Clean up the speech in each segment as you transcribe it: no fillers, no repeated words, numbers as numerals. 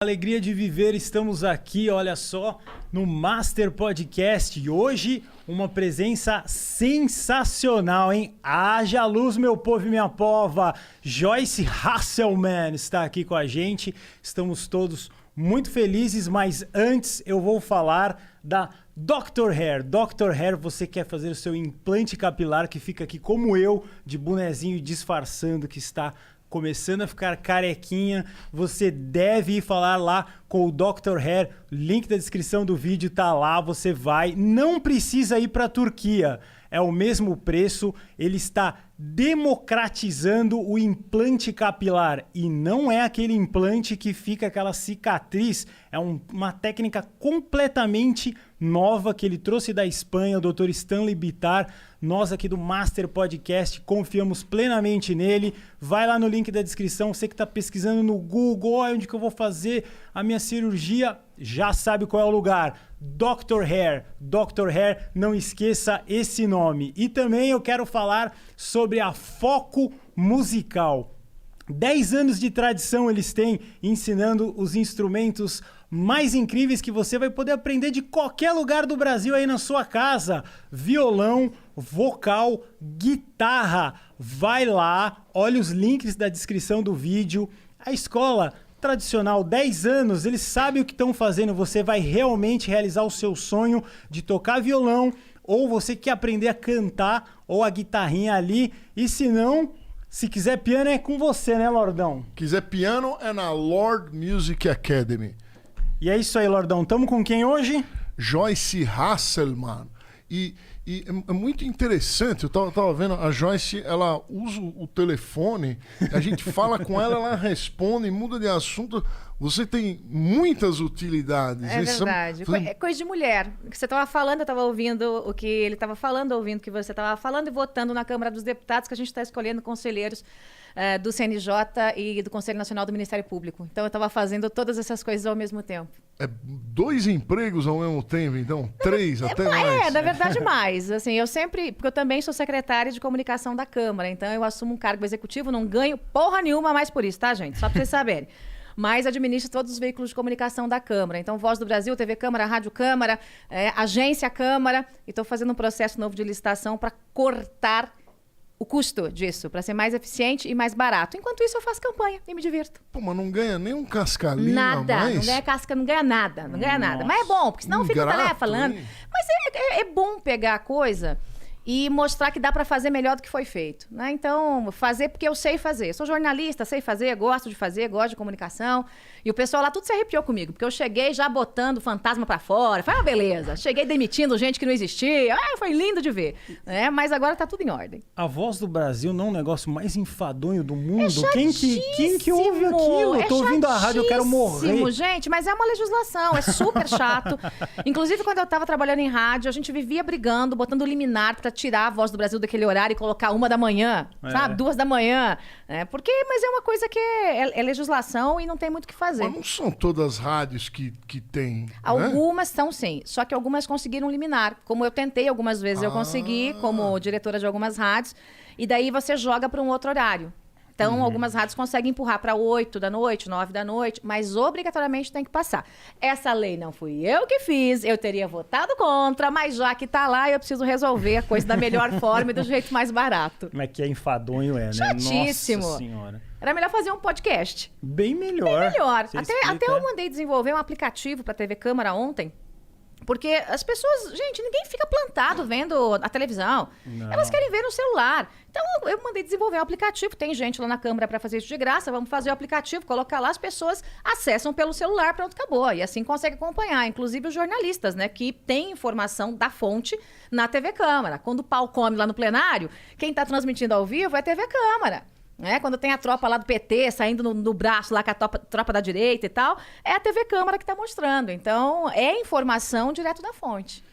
Alegria de viver, estamos aqui, olha só, no Master Podcast e hoje uma presença sensacional, hein? Haja luz, meu povo e minha pova! Joyce Hasselman está aqui com a gente, estamos todos muito felizes, mas antes eu vou falar da Dr. Hair. Dr. Hair, você quer fazer o seu implante capilar que fica aqui como eu, de bonezinho disfarçando que está começando a ficar carequinha, você deve ir falar lá com o Dr. Hair, link da descrição do vídeo tá lá, você vai, não precisa ir para a Turquia, é o mesmo preço, ele está democratizando o implante capilar e não é aquele implante que fica aquela cicatriz, é uma técnica completamente nova que ele trouxe da Espanha, o Dr. Stanley Bitar. Nós aqui do Master Podcast confiamos plenamente nele. Vai lá no link da descrição, você que está pesquisando no Google, onde que eu vou fazer a minha cirurgia, já sabe qual é o lugar. Dr. Hair. Dr. Hair, não esqueça esse nome. E também eu quero falar sobre a Foco Musical. 10 anos de tradição eles têm ensinando os instrumentos mais incríveis que você vai poder aprender de qualquer lugar do Brasil aí na sua casa. Violão, vocal, guitarra. Vai lá, olha os links da descrição do vídeo. A escola tradicional, 10 anos, eles sabem o que estão fazendo. Você vai realmente realizar o seu sonho de tocar violão, ou você quer aprender a cantar, ou a guitarrinha ali. E se não, se quiser piano é com você, né, Lordão? Quiser piano é na Lord Music Academy. E é isso aí, Lordão. Tamo com quem hoje? Joyce Hasselman. E é muito interessante, eu tava vendo, a Joyce, ela usa o telefone, a gente fala com ela, ela responde, muda de assunto. Você tem muitas utilidades. É verdade. É coisa de mulher. O que você estava falando, eu estava ouvindo o que ele estava falando, ouvindo o que você estava falando e votando na Câmara dos Deputados, que a gente está escolhendo conselheiros do CNJ e do Conselho Nacional do Ministério Público. Então, eu estava fazendo todas essas coisas ao mesmo tempo. É 2 empregos ao mesmo tempo, então? 3, até mais. Na verdade, mais. Assim, porque eu também sou secretária de comunicação da Câmara, então eu assumo um cargo executivo, não ganho porra nenhuma mais por isso, tá, gente? Só para vocês saberem. Mas administro todos os veículos de comunicação da Câmara. Então, Voz do Brasil, TV Câmara, Rádio Câmara, Agência Câmara. E estou fazendo um processo novo de licitação para cortar o custo disso, para ser mais eficiente e mais barato. Enquanto isso, eu faço campanha e me divirto. Pô, mas não ganha nem um cascalinho nada, a mais? Não ganha casca, não ganha nada, não ganha nada. Mas é bom, porque senão fica falando. Hein? Mas é bom pegar a coisa e mostrar que dá para fazer melhor do que foi feito, né? Então, fazer porque eu sei fazer. Sou jornalista, sei fazer, gosto de fazer, gosto de comunicação. E o pessoal lá tudo se arrepiou comigo, porque eu cheguei já botando fantasma para fora. Foi uma beleza. Cheguei demitindo gente que não existia. Foi lindo de ver. Mas agora tá tudo em ordem. A Voz do Brasil não é o negócio mais enfadonho do mundo. É quem que ouve aquilo? Eu tô ouvindo a rádio, eu quero morrer. Gente, mas é uma legislação, é super chato. Inclusive, quando eu tava trabalhando em rádio, a gente vivia brigando, botando liminar pra tirar a Voz do Brasil daquele horário e colocar 1 da manhã, sabe? 2 da manhã. Mas é uma coisa que é legislação e não tem muito o que fazer. Mas não são todas as rádios que tem, Algumas são, sim. Só que algumas conseguiram liminar. Como eu tentei algumas vezes, eu consegui, como diretora de algumas rádios. E daí você joga para um outro horário. Então, algumas rádios conseguem empurrar para 8 da noite, 9 da noite, mas obrigatoriamente tem que passar. Essa lei não fui eu que fiz, eu teria votado contra, mas já que tá lá, eu preciso resolver a coisa da melhor forma e do jeito mais barato. Como é que é enfadonho, né? Chatíssimo. Nossa Senhora. Era melhor fazer um podcast. Bem melhor. Bem melhor. Até eu mandei desenvolver um aplicativo para TV Câmara ontem. Porque as pessoas, gente, ninguém fica plantado vendo a televisão. Não. Elas querem ver no celular. Então, eu mandei desenvolver um aplicativo. Tem gente lá na Câmara para fazer isso de graça. Vamos fazer o aplicativo, colocar lá, as pessoas acessam pelo celular, pronto, acabou. E assim consegue acompanhar. Inclusive os jornalistas, né? Que tem informação da fonte na TV Câmara. Quando o pau come lá no plenário, quem está transmitindo ao vivo é a TV Câmara. Quando tem a tropa lá do PT saindo no braço lá com a tropa da direita e tal, é a TV Câmara que está mostrando. Então, é informação direto da fonte.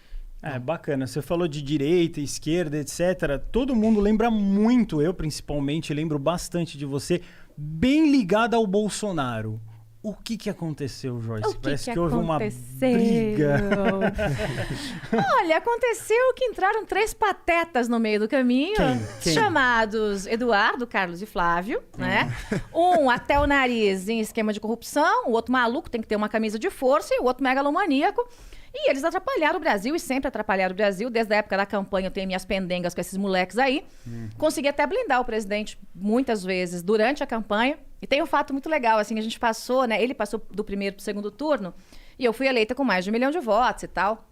Bacana. Você falou de direita, esquerda, etc. Todo mundo lembra muito, eu principalmente lembro bastante de você, bem ligado ao Bolsonaro. O que aconteceu, Joyce? O que Parece que que houve uma aconteceu? briga. Olha, aconteceu que entraram 3 patetas no meio do caminho, Quem? chamados Eduardo, Carlos e Flávio, né? Um até o nariz em esquema de corrupção, o outro maluco, tem que ter uma camisa de força, e o outro megalomaníaco. E eles atrapalharam o Brasil e sempre atrapalharam o Brasil. Desde a época da campanha eu tenho minhas pendengas com esses moleques aí. Consegui até blindar o presidente muitas vezes durante a campanha. E tem um fato muito legal, assim, a gente passou, né? Ele passou do primeiro pro segundo turno e eu fui eleita com mais de 1 milhão de votos e tal.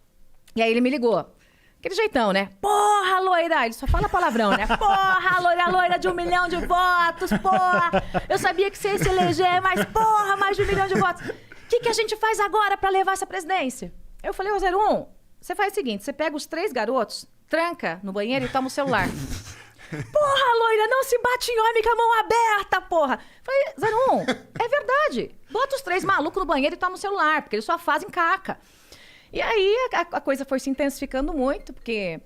E aí ele me ligou. Aquele jeitão, né? Porra, loira! Ele só fala palavrão, né? Porra, loira de 1 milhão de votos, porra! Eu sabia que você ia se eleger, mas porra, mais de 1 milhão de votos. O que a gente faz agora pra levar essa presidência? Eu falei, ô 01, você faz o seguinte, você pega os 3 garotos, tranca no banheiro e toma o celular. Porra, loira, não se bate em homem com a mão aberta, porra. Falei, 01, é verdade. Bota os 3 malucos no banheiro e toma o celular, porque eles só fazem caca. E aí a coisa foi se intensificando muito, porque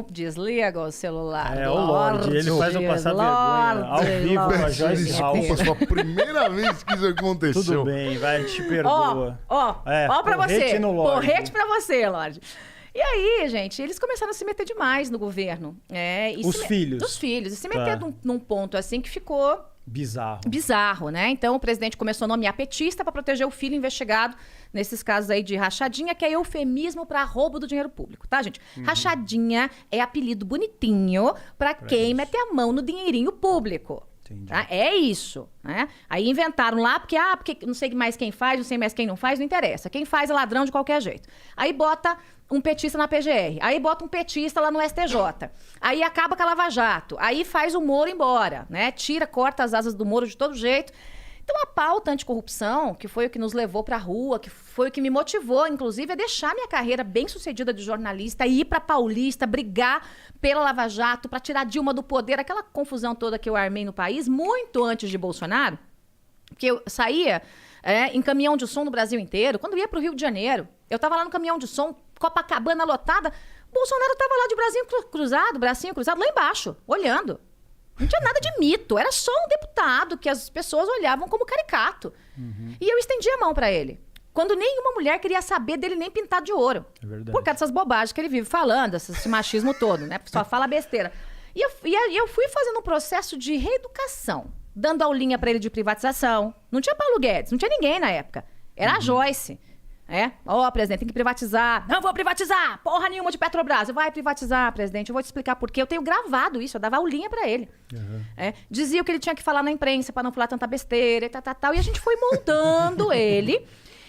desliga o celular. É, o Lorde, ele faz eu passar vergonha ao vivo com a Joyce Desculpa, foi a primeira vez que isso aconteceu. Tudo bem, vai, te perdoa. Ó pra você. No Lorde. Porrete pra você, Lorde. E aí, gente, eles começaram a se meter demais no governo. Os filhos. Os filhos. E se meter num ponto assim que ficou bizarro, né? Então o presidente começou a nomear petista para proteger o filho investigado nesses casos aí de rachadinha, que é eufemismo para roubo do dinheiro público, tá, gente? Rachadinha é apelido bonitinho para quem mete a mão no dinheirinho público. Tá? É isso, né? Aí inventaram lá, porque não sei mais quem faz, não sei mais quem não faz, não interessa. Quem faz é ladrão de qualquer jeito. Aí bota um petista na PGR, aí bota um petista lá no STJ, aí acaba com a Lava Jato, aí faz o Moro embora, né? Corta as asas do Moro de todo jeito. Então a pauta anticorrupção, que foi o que nos levou pra rua, que foi o que me motivou, inclusive, a deixar minha carreira bem-sucedida de jornalista, ir pra Paulista, brigar pela Lava Jato, pra tirar Dilma do poder, aquela confusão toda que eu armei no país, muito antes de Bolsonaro, que eu saía em caminhão de som no Brasil inteiro, quando ia pro Rio de Janeiro, eu tava lá no caminhão de som, Copacabana lotada, Bolsonaro tava lá de bracinho cruzado, lá embaixo, olhando. Não tinha nada de mito, era só um deputado que as pessoas olhavam como caricato. E eu estendi a mão pra ele. Quando nenhuma mulher queria saber dele nem pintado de ouro. É verdade. Por causa dessas bobagens que ele vive falando, esse machismo todo, né? Só fala besteira. E eu fui fazendo um processo de reeducação, dando aulinha pra ele de privatização. Não tinha Paulo Guedes, não tinha ninguém na época. Era a Joyce. Presidente, tem que privatizar. Não vou privatizar! Porra nenhuma de Petrobras. Vai privatizar, presidente. Eu vou te explicar por quê. Eu tenho gravado isso, eu dava aulinha pra ele. Dizia o que ele tinha que falar na imprensa pra não falar tanta besteira e tal. E a gente foi moldando ele.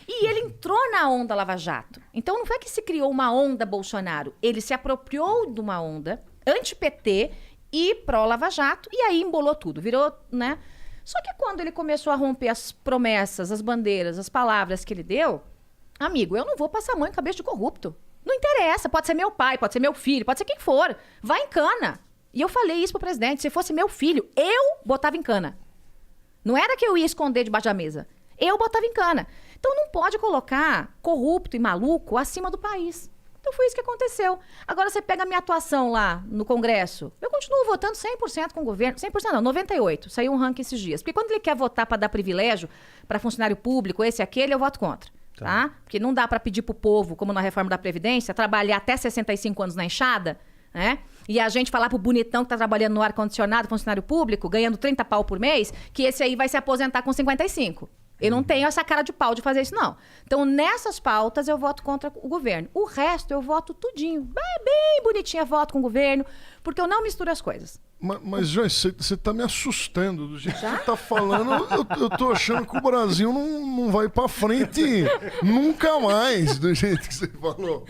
E ele entrou na onda Lava Jato. Então não foi que se criou uma onda Bolsonaro. Ele se apropriou de uma onda anti-PT e pró-Lava Jato. E aí embolou tudo. Virou, né? Só que quando ele começou a romper as promessas, as bandeiras, as palavras que ele deu... Amigo, eu não vou passar a mão em cabeça de corrupto. Não interessa, pode ser meu pai, pode ser meu filho, pode ser quem for. Vai em cana. E eu falei isso pro presidente, se fosse meu filho, eu botava em cana. Não era que eu ia esconder debaixo da mesa. Eu botava em cana. Então não pode colocar corrupto e maluco acima do país. Então foi isso que aconteceu. Agora você pega a minha atuação lá no Congresso. Eu continuo votando 100% com o governo. 100% não, 98%. Saiu um ranking esses dias. Porque quando ele quer votar para dar privilégio para funcionário público, esse e aquele, eu voto contra. Tá? Porque não dá para pedir pro povo, como na reforma da Previdência, trabalhar até 65 anos na enxada, né? E a gente falar pro bonitão que tá trabalhando no ar-condicionado, funcionário público, ganhando 30 pau por mês, que esse aí vai se aposentar com 55. Eu não tenho essa cara de pau de fazer isso, não. Então, nessas pautas, eu voto contra o governo. O resto, eu voto tudinho. Bem bonitinha, voto com o governo, porque eu não misturo as coisas. Mas Joyce, você tá me assustando. Do jeito que você tá falando, eu tô achando que o Brasil não vai pra frente nunca mais, do jeito que você falou.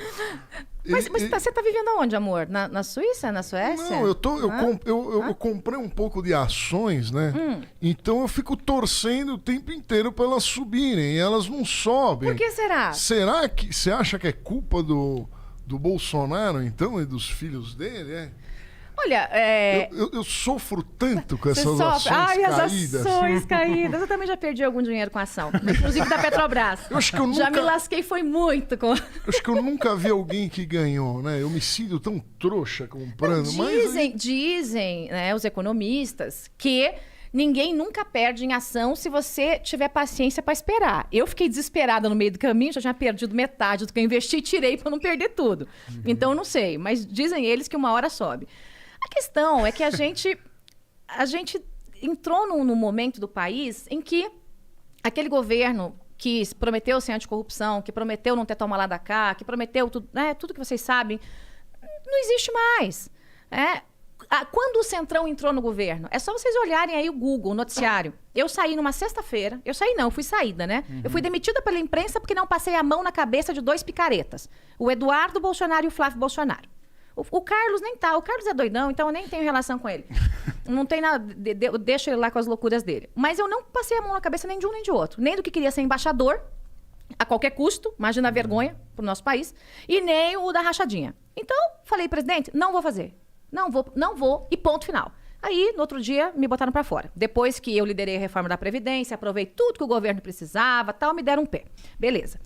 Mas você tá vivendo aonde, amor? Na Suíça? Na Suécia? Não, eu comprei um pouco de ações, né? Então eu fico torcendo o tempo inteiro pra elas subirem e elas não sobem. Por que será? Será que você acha que é culpa do Bolsonaro, então, e dos filhos dele? Olha, eu sofro tanto com essas ações caídas. As ações caídas. Eu também já perdi algum dinheiro com ação. Inclusive da Petrobras. Eu acho que eu nunca... Já me lasquei, foi muito com... Eu acho que eu nunca vi alguém que ganhou, né? Eu me sinto tão trouxa comprando. Dizem, né, os economistas, que ninguém nunca perde em ação se você tiver paciência para esperar. Eu fiquei desesperada no meio do caminho, já tinha perdido metade do que eu investi e tirei para não perder tudo. Então, eu não sei, mas dizem eles que uma hora sobe. A questão é que a gente entrou num momento do país em que aquele governo que prometeu ser anticorrupção, que prometeu não ter toma lá da cá, que prometeu tudo, né, tudo que vocês sabem, não existe mais. Quando o Centrão entrou no governo, é só vocês olharem aí o Google, o noticiário. Eu saí numa sexta-feira, eu fui saída, né? Eu fui demitida pela imprensa porque não passei a mão na cabeça de 2 picaretas. O Eduardo Bolsonaro e o Flávio Bolsonaro. O Carlos nem tá, o Carlos é doidão, então eu nem tenho relação com ele. Não tem nada, eu deixo ele lá com as loucuras dele. Mas eu não passei a mão na cabeça nem de um nem de outro. Nem do que queria ser embaixador, a qualquer custo, imagina a vergonha pro nosso país, e nem o da rachadinha. Então, falei, presidente, não vou fazer. Não vou, e ponto final. Aí, no outro dia, me botaram para fora. Depois que eu liderei a reforma da Previdência, aprovei tudo que o governo precisava, tal, me deram um pé. Beleza.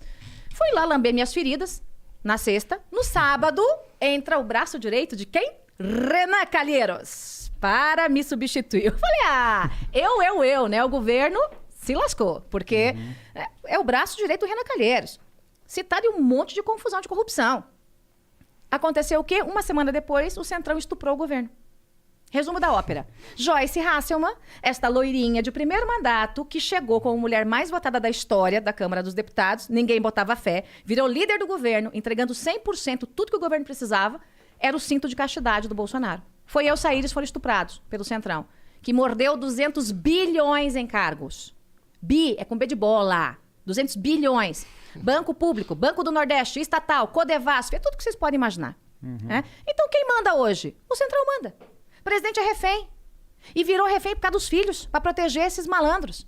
Fui lá lamber minhas feridas, na sexta. No sábado, entra o braço direito de quem? Renan Calheiros, para me substituir. Eu falei, eu, né? O governo se lascou, porque é o braço direito do Renan Calheiros. Citado em um monte de confusão de corrupção. Aconteceu o quê? Uma semana depois, o Centrão estuprou o governo. Resumo da ópera. Joyce Hasselmann, esta loirinha de primeiro mandato, que chegou como a mulher mais votada da história da Câmara dos Deputados, ninguém botava fé, virou líder do governo, entregando 100% tudo que o governo precisava, era o cinto de castidade do Bolsonaro. Foi eu sair, eles foram estuprados pelo Centrão, que mordeu 200 bilhões em cargos. Bi é com B de bola. 200 bilhões. Banco Público, Banco do Nordeste, Estatal, Codevasf, é tudo que vocês podem imaginar. Então, quem manda hoje? O Centrão manda. O presidente é refém. E virou refém por causa dos filhos, para proteger esses malandros.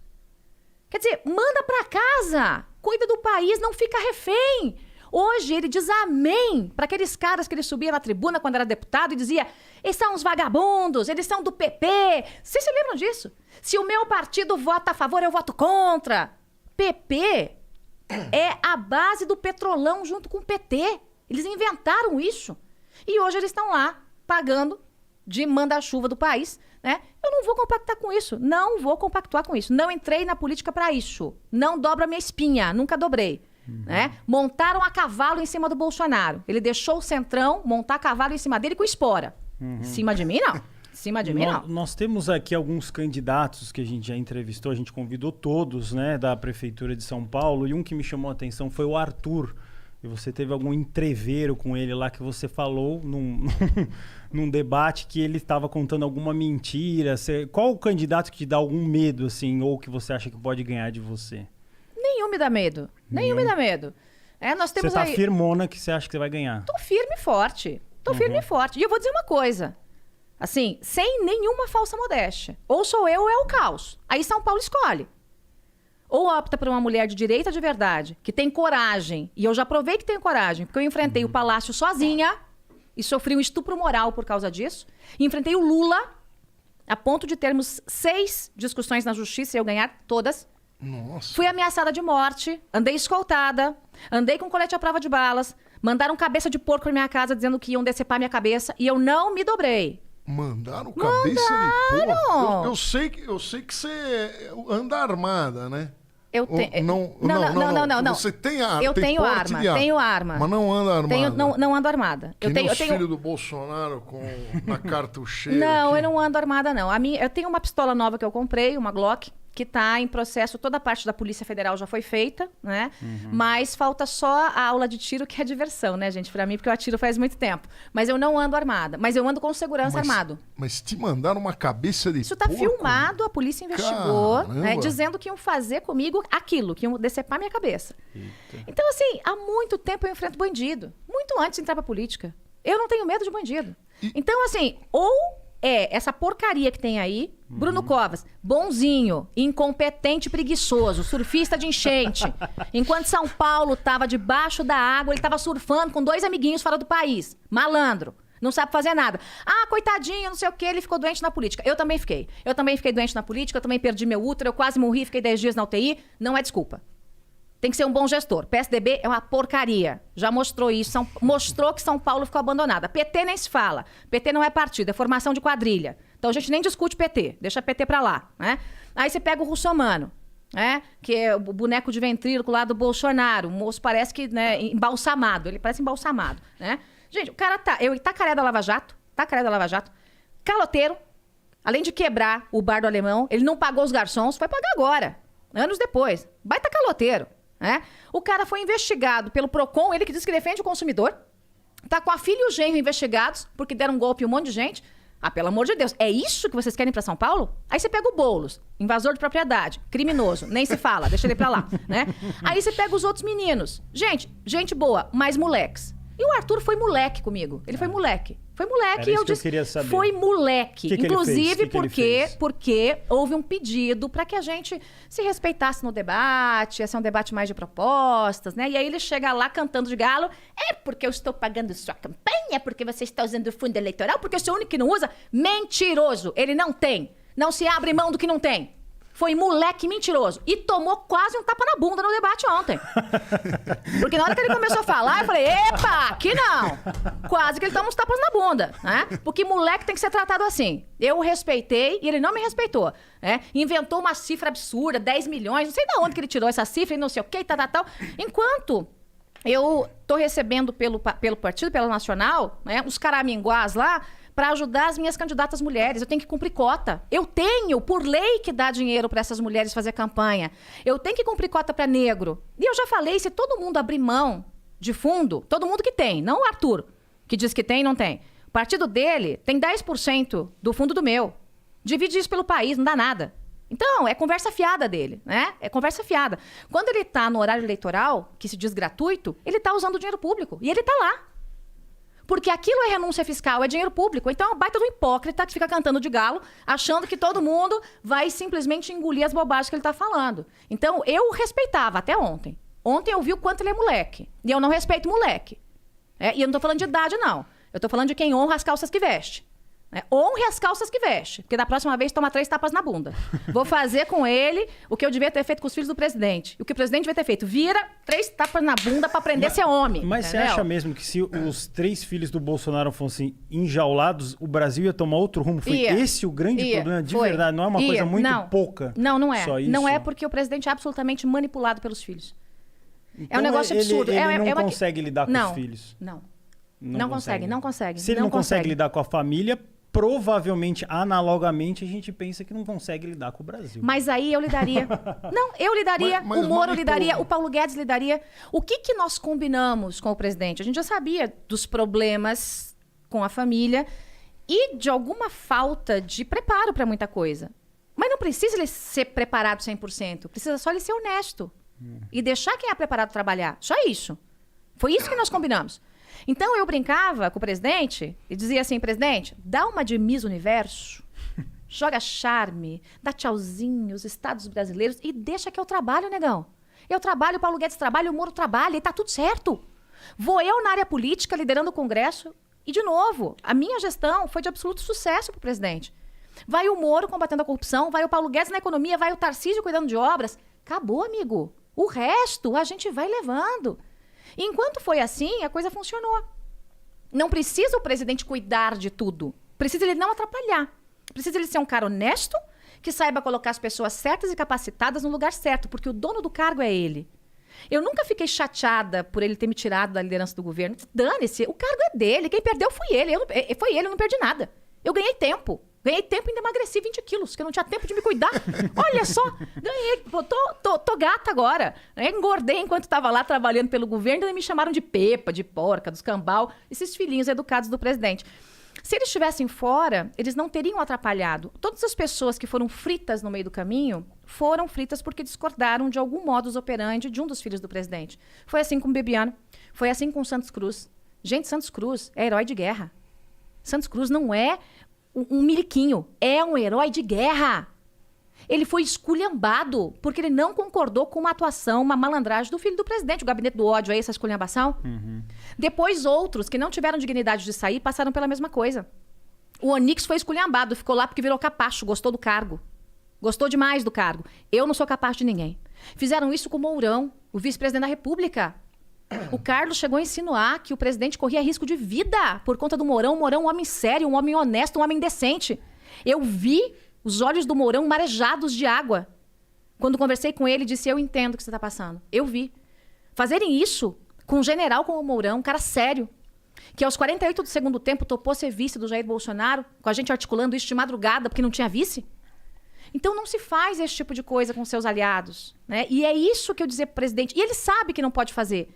Quer dizer, manda para casa. Cuida do país, não fica refém. Hoje ele diz amém para aqueles caras que ele subia na tribuna quando era deputado e dizia: eles são uns vagabundos, eles são do PP. Vocês se lembram disso? Se o meu partido vota a favor, eu voto contra. PP é a base do Petrolão junto com o PT. Eles inventaram isso. E hoje eles estão lá pagando de manda-chuva do país, né? Eu não vou compactar com isso. Não vou compactuar com isso. Não entrei na política para isso. Não dobra minha espinha. Nunca dobrei. Né? Montaram a cavalo em cima do Bolsonaro. Ele deixou o Centrão montar a cavalo em cima dele com espora. Em cima de mim, não. Em cima de mim, não. Nós temos aqui alguns candidatos que a gente já entrevistou, a gente convidou todos, né, da Prefeitura de São Paulo, e um que me chamou a atenção foi o Arthur. E você teve algum entrevero com ele lá que você falou num debate que ele estava contando alguma mentira. Qual o candidato que te dá algum medo, assim, ou que você acha que pode ganhar de você? Nenhum me dá medo. Nenhum me dá medo. Nós temos você tá aí... firmona que você acha que você vai ganhar. Tô firme e forte. Tô firme e forte. E eu vou dizer uma coisa. Assim, sem nenhuma falsa modéstia. Ou sou eu ou é o caos. Aí São Paulo escolhe. Ou opta por uma mulher de direita de verdade, que tem coragem. E eu já provei que tenho coragem, porque eu enfrentei o Palácio sozinha e sofri um estupro moral por causa disso. E enfrentei o Lula a ponto de termos 6 discussões na justiça e eu ganhar todas. Nossa. Fui ameaçada de morte, andei escoltada, andei com colete à prova de balas, mandaram cabeça de porco na minha casa dizendo que iam decepar minha cabeça e eu não me dobrei. Mandaram cabeça de porco? Eu sei que você anda armada, né? Eu tenho. Não. Você tem arma. Eu tenho arma. Mas não anda armada. Não ando armada. Eu tenho filho do Bolsonaro na cartucheira. Não, aqui. eu não ando armada, não. Eu tenho uma pistola nova que eu comprei, uma Glock, que está em processo, toda a parte da Polícia Federal já foi feita, né? Mas falta só a aula de tiro, que é diversão, né, gente? Pra mim, porque eu atiro faz muito tempo. Mas eu não ando armada. Mas eu ando com segurança armado. Mas te mandaram uma cabeça de Isso tá porco? Filmado, a polícia investigou, né, Caramba. dizendo que iam fazer comigo aquilo, que iam decepar minha cabeça. Eita. Então, assim, há muito tempo eu enfrento bandido. Muito antes de entrar pra política. Eu não tenho medo de bandido. Então, assim, ou essa porcaria que tem aí, Bruno Covas, bonzinho, incompetente, preguiçoso, surfista de enchente. Enquanto São Paulo tava debaixo da água, ele tava surfando com 2 amiguinhos fora do país. Malandro. Não sabe fazer nada. Ah, coitadinho, não sei o quê, ele ficou doente na política. Eu também fiquei. Eu também fiquei doente na política, eu também perdi meu útero, eu quase morri, fiquei 10 dias na UTI. Não é desculpa. Tem que ser um bom gestor. PSDB é uma porcaria. Já mostrou isso. Mostrou que São Paulo ficou abandonada. PT nem se fala. PT não é partido, é formação de quadrilha. Então a gente nem discute PT, deixa PT pra lá, né? Aí você pega o Russomano, né? Que é o boneco de ventríloco lá do Bolsonaro. O moço parece que, né, embalsamado. Ele parece embalsamado, né? Gente, o cara tá careca da Lava Jato, caloteiro, além de quebrar o bar do Alemão, ele não pagou os garçons, vai pagar agora, anos depois. Baita caloteiro, né? O cara foi investigado pelo Procon, ele que diz que defende o consumidor, tá com a filha e o genro investigados, porque deram um golpe em um monte de gente. Ah, pelo amor de Deus, é isso que vocês querem pra São Paulo? Aí você pega o Boulos, invasor de propriedade, criminoso, nem se fala, deixa ele pra lá, né? Aí você pega os outros meninos. Gente boa, mas moleques. E o Arthur foi moleque comigo. Ele foi moleque. Foi moleque e eu disse. Foi moleque. Inclusive porque houve um pedido para que a gente se respeitasse no debate. Esse é um debate mais de propostas, né? E aí ele chega lá cantando de galo. É porque eu estou pagando sua campanha, é porque você está usando o fundo eleitoral, porque eu sou o único que não usa. Mentiroso. Ele não tem. Não se abre mão do que não tem. Foi moleque mentiroso. E tomou quase um tapa na bunda no debate ontem. Porque na hora que ele começou a falar, eu falei, epa, aqui não. Quase que ele toma uns tapas na bunda, né? Porque moleque tem que ser tratado assim. Eu o respeitei e ele não me respeitou, né? Inventou uma cifra absurda, 10 milhões, não sei de onde que ele tirou essa cifra e não sei o que, tal. Enquanto eu tô recebendo pelo partido, pela Nacional, né, os caraminguás lá, para ajudar as minhas candidatas mulheres. Eu tenho que cumprir cota. Eu tenho, por lei, que dar dinheiro para essas mulheres fazer campanha. Eu tenho que cumprir cota para negro. E eu já falei, se todo mundo abrir mão de fundo, todo mundo que tem, não o Arthur, que diz que tem e não tem. O partido dele tem 10% do fundo do meu. Divide isso pelo país, não dá nada. Então, é conversa fiada dele, né? É conversa fiada. Quando ele tá no horário eleitoral, que se diz gratuito, ele tá usando o dinheiro público. E ele tá lá. Porque aquilo é renúncia fiscal, é dinheiro público. Então é um baita do hipócrita que fica cantando de galo, achando que todo mundo vai simplesmente engolir as bobagens que ele tá falando. Então eu o respeitava até ontem. Ontem eu vi o quanto ele é moleque. E eu não respeito moleque. E eu não tô falando de idade, não. Eu tô falando de quem honra as calças que veste. Honre as calças que veste. Porque da próxima vez toma 3 tapas na bunda. Vou fazer com ele o que eu devia ter feito com os filhos do presidente. O que o presidente devia ter feito. Vira 3 tapas na bunda pra aprender a ser homem. Mas entendeu? Você acha mesmo que se os 3 filhos do Bolsonaro fossem enjaulados, o Brasil ia tomar outro rumo? Foi esse o grande problema? De verdade, não é uma coisa muito pouca? Não é. Só isso? Não é porque o presidente é absolutamente manipulado pelos filhos. Então, é um negócio absurdo. Ele não consegue lidar com os filhos? Não consegue. Se ele não consegue lidar com a família, provavelmente, analogamente, a gente pensa que não consegue lidar com o Brasil. Mas aí eu lidaria. Não, eu lidaria, o Moro lidaria, o Paulo Guedes lidaria. O que nós combinamos com o presidente? A gente já sabia dos problemas com a família e de alguma falta de preparo para muita coisa. Mas não precisa ele ser preparado 100%. Precisa só ele ser honesto. E deixar quem é preparado trabalhar. Só isso. Foi isso que nós combinamos. Então eu brincava com o presidente e dizia assim, presidente, dá uma de Miss Universo, joga charme, dá tchauzinho aos estados brasileiros e deixa que eu trabalho, negão. Eu trabalho, o Paulo Guedes trabalha, o Moro trabalha e tá tudo certo. Vou eu na área política, liderando o Congresso e, de novo, a minha gestão foi de absoluto sucesso pro presidente. Vai o Moro combatendo a corrupção, vai o Paulo Guedes na economia, vai o Tarcísio cuidando de obras. Acabou, amigo. O resto a gente vai levando. E enquanto foi assim, a coisa funcionou. Não precisa o presidente cuidar de tudo. Precisa ele não atrapalhar. Precisa ele ser um cara honesto, que saiba colocar as pessoas certas e capacitadas no lugar certo, porque o dono do cargo é ele. Eu nunca fiquei chateada por ele ter me tirado da liderança do governo. Dane-se, o cargo é dele. Quem perdeu foi ele. Eu não perdi nada. Eu ganhei tempo. Ganhei tempo e ainda emagreci 20 quilos, que eu não tinha tempo de me cuidar. Olha só, ganhei. Tô gata agora. Engordei enquanto estava lá trabalhando pelo governo e me chamaram de Pepa, de porca, dos cambal. Esses filhinhos educados do presidente. Se eles estivessem fora, eles não teriam atrapalhado. Todas as pessoas que foram fritas no meio do caminho foram fritas porque discordaram de algum modus operandi de um dos filhos do presidente. Foi assim com o Bebiano. Foi assim com o Santos Cruz. Gente, Santos Cruz é herói de guerra. Santos Cruz não é um miliquinho, é um herói de guerra. Ele foi esculhambado porque ele não concordou com uma atuação, uma malandragem do filho do presidente, o gabinete do ódio, aí essa esculhambação. Depois outros que não tiveram dignidade de sair passaram pela mesma coisa. O Onix foi esculhambado, ficou lá porque virou capacho, gostou do cargo. Gostou demais do cargo. Eu não sou capaz de ninguém. Fizeram isso com o Mourão, o vice-presidente da República. O Carlos chegou a insinuar que o presidente corria risco de vida por conta do Mourão. O Mourão é um homem sério, um homem honesto, um homem decente. Eu vi os olhos do Mourão marejados de água. Quando conversei com ele, disse, eu entendo o que você está passando. Eu vi. Fazerem isso com um general como o Mourão, um cara sério, que aos 48 do segundo tempo topou ser vice do Jair Bolsonaro, com a gente articulando isso de madrugada porque não tinha vice. Então não se faz esse tipo de coisa com seus aliados, né? E é isso que eu dizia pro presidente. E ele sabe que não pode fazer.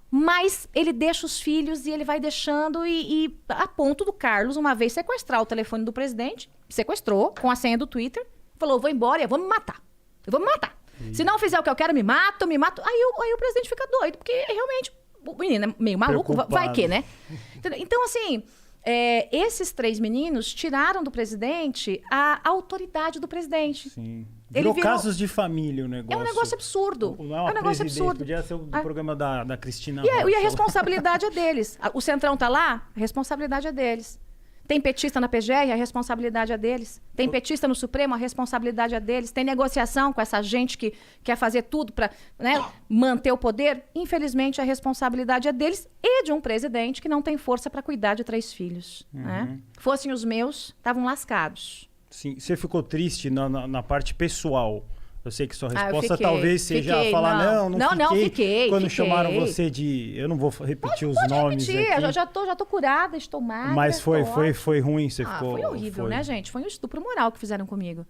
Mas ele deixa os filhos e ele vai deixando e a ponto do Carlos, uma vez, sequestrar o telefone do presidente, sequestrou com a senha do Twitter, falou, vou embora e eu vou me matar. Eu vou me matar. Se não fizer o que eu quero, me mato, me mato. Aí o presidente fica doido, porque realmente o menino é meio maluco, vai que, né? Então, assim, esses 3 meninos tiraram do presidente a autoridade do presidente. Sim. Virou casos de família o negócio. É um negócio absurdo. Não é um negócio absurdo. Podia ser o programa da Cristina. E a responsabilidade é deles. O Centrão tá lá, a responsabilidade é deles. Tem petista na PGR, a responsabilidade é deles. Tem petista no Supremo, a responsabilidade é deles. Tem negociação com essa gente que quer fazer tudo para, né, manter o poder. Infelizmente, a responsabilidade é deles e de um presidente que não tem força para cuidar de 3 filhos. Né? Fossem os meus, estavam lascados. Sim. Você ficou triste na parte pessoal. Eu sei que sua resposta fiquei, talvez seja falar, não fiquei. Quando chamaram você de... Eu não vou repetir os nomes repetir. aqui. Eu já tô curada, estou magra. Mas foi ruim, você ficou... Foi horrível, né, gente? Foi um estupro moral que fizeram comigo.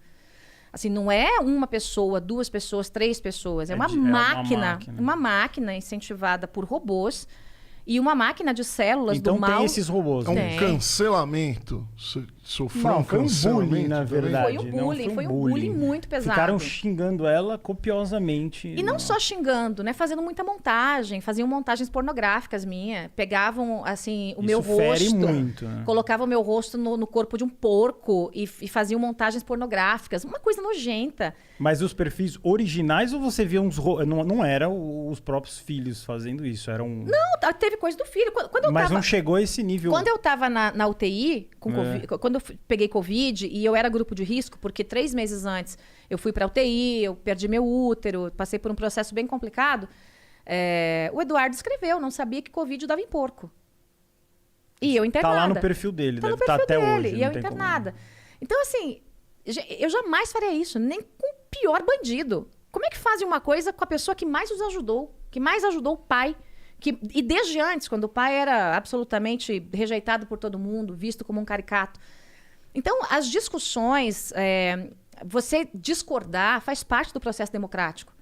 Assim, não é uma pessoa, 2 pessoas, 3 pessoas. É uma máquina incentivada por robôs e uma máquina de células do mal. Então tem esses robôs. É um cancelamento. Sofreu foi um bullying, na verdade. Foi um bullying muito pesado. Ficaram xingando ela copiosamente. E não só xingando, né? Fazendo muita montagem. Faziam montagens pornográficas minhas. Pegavam, assim, o meu rosto. Fere muito, né? Colocavam o meu rosto no corpo de um porco e faziam montagens pornográficas. Uma coisa nojenta. Mas os perfis originais ou você via uns... Não eram os próprios filhos fazendo isso? Eram... Não, teve coisa do filho. Mas não chegou a esse nível... Quando eu tava na UTI, com COVID, quando eu peguei Covid, e eu era grupo de risco, porque 3 meses antes eu fui pra UTI, eu perdi meu útero, passei por um processo bem complicado, o Eduardo escreveu, não sabia que Covid dava em porco. E eu internada. Tá lá no perfil dele, tá deve estar até dele, hoje. E eu internada. Como... Então, assim, eu jamais faria isso, nem com o pior bandido. Como é que fazem uma coisa com a pessoa que mais os ajudou, que mais ajudou o pai? E desde antes, quando o pai era absolutamente rejeitado por todo mundo, visto como um caricato. Então, as discussões, você discordar faz parte do processo democrático.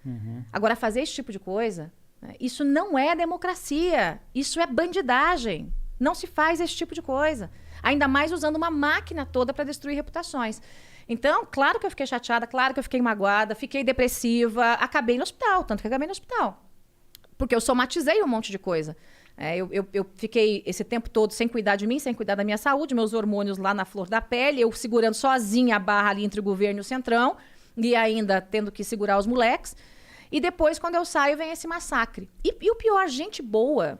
Agora, fazer esse tipo de coisa, isso não é democracia, isso é bandidagem. Não se faz esse tipo de coisa. Ainda mais usando uma máquina toda para destruir reputações. Então, claro que eu fiquei chateada, claro que eu fiquei magoada, fiquei depressiva, acabei no hospital, tanto que acabei no hospital. Porque eu somatizei um monte de coisa. Eu fiquei esse tempo todo sem cuidar de mim, sem cuidar da minha saúde, meus hormônios lá na flor da pele, eu segurando sozinha a barra ali entre o governo e o Centrão, e ainda tendo que segurar os moleques. E depois, quando eu saio, vem esse massacre. E o pior, gente boa,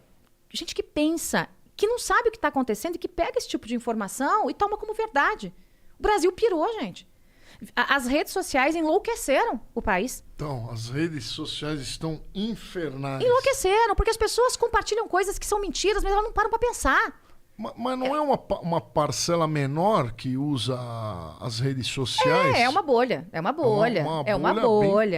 gente que pensa, que não sabe o que está acontecendo e que pega esse tipo de informação e toma como verdade. O Brasil pirou, gente. As redes sociais enlouqueceram o país. Então, as redes sociais estão infernais. Enlouqueceram, porque as pessoas compartilham coisas que são mentiras, mas elas não param para pensar. Mas não é uma parcela menor que usa as redes sociais? É uma bolha. É uma bolha. É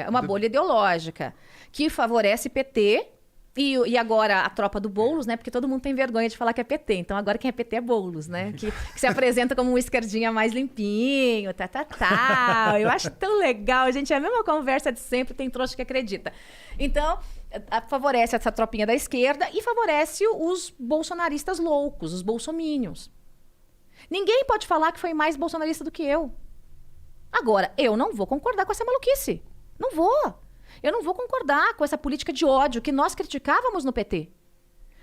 uma bolha ideológica que favorece PT. E agora a tropa do Boulos, né? Porque todo mundo tem vergonha de falar que é PT. Então agora quem é PT é Boulos, né? Que se apresenta como um esquerdinha mais limpinho, Eu acho tão legal, gente. É a mesma conversa de sempre, tem trouxa que acredita. Então, favorece essa tropinha da esquerda e favorece os bolsonaristas loucos, os bolsominions. Ninguém pode falar que foi mais bolsonarista do que eu. Agora, eu não vou concordar com essa maluquice. Não vou. Eu não vou concordar com essa política de ódio que nós criticávamos no PT.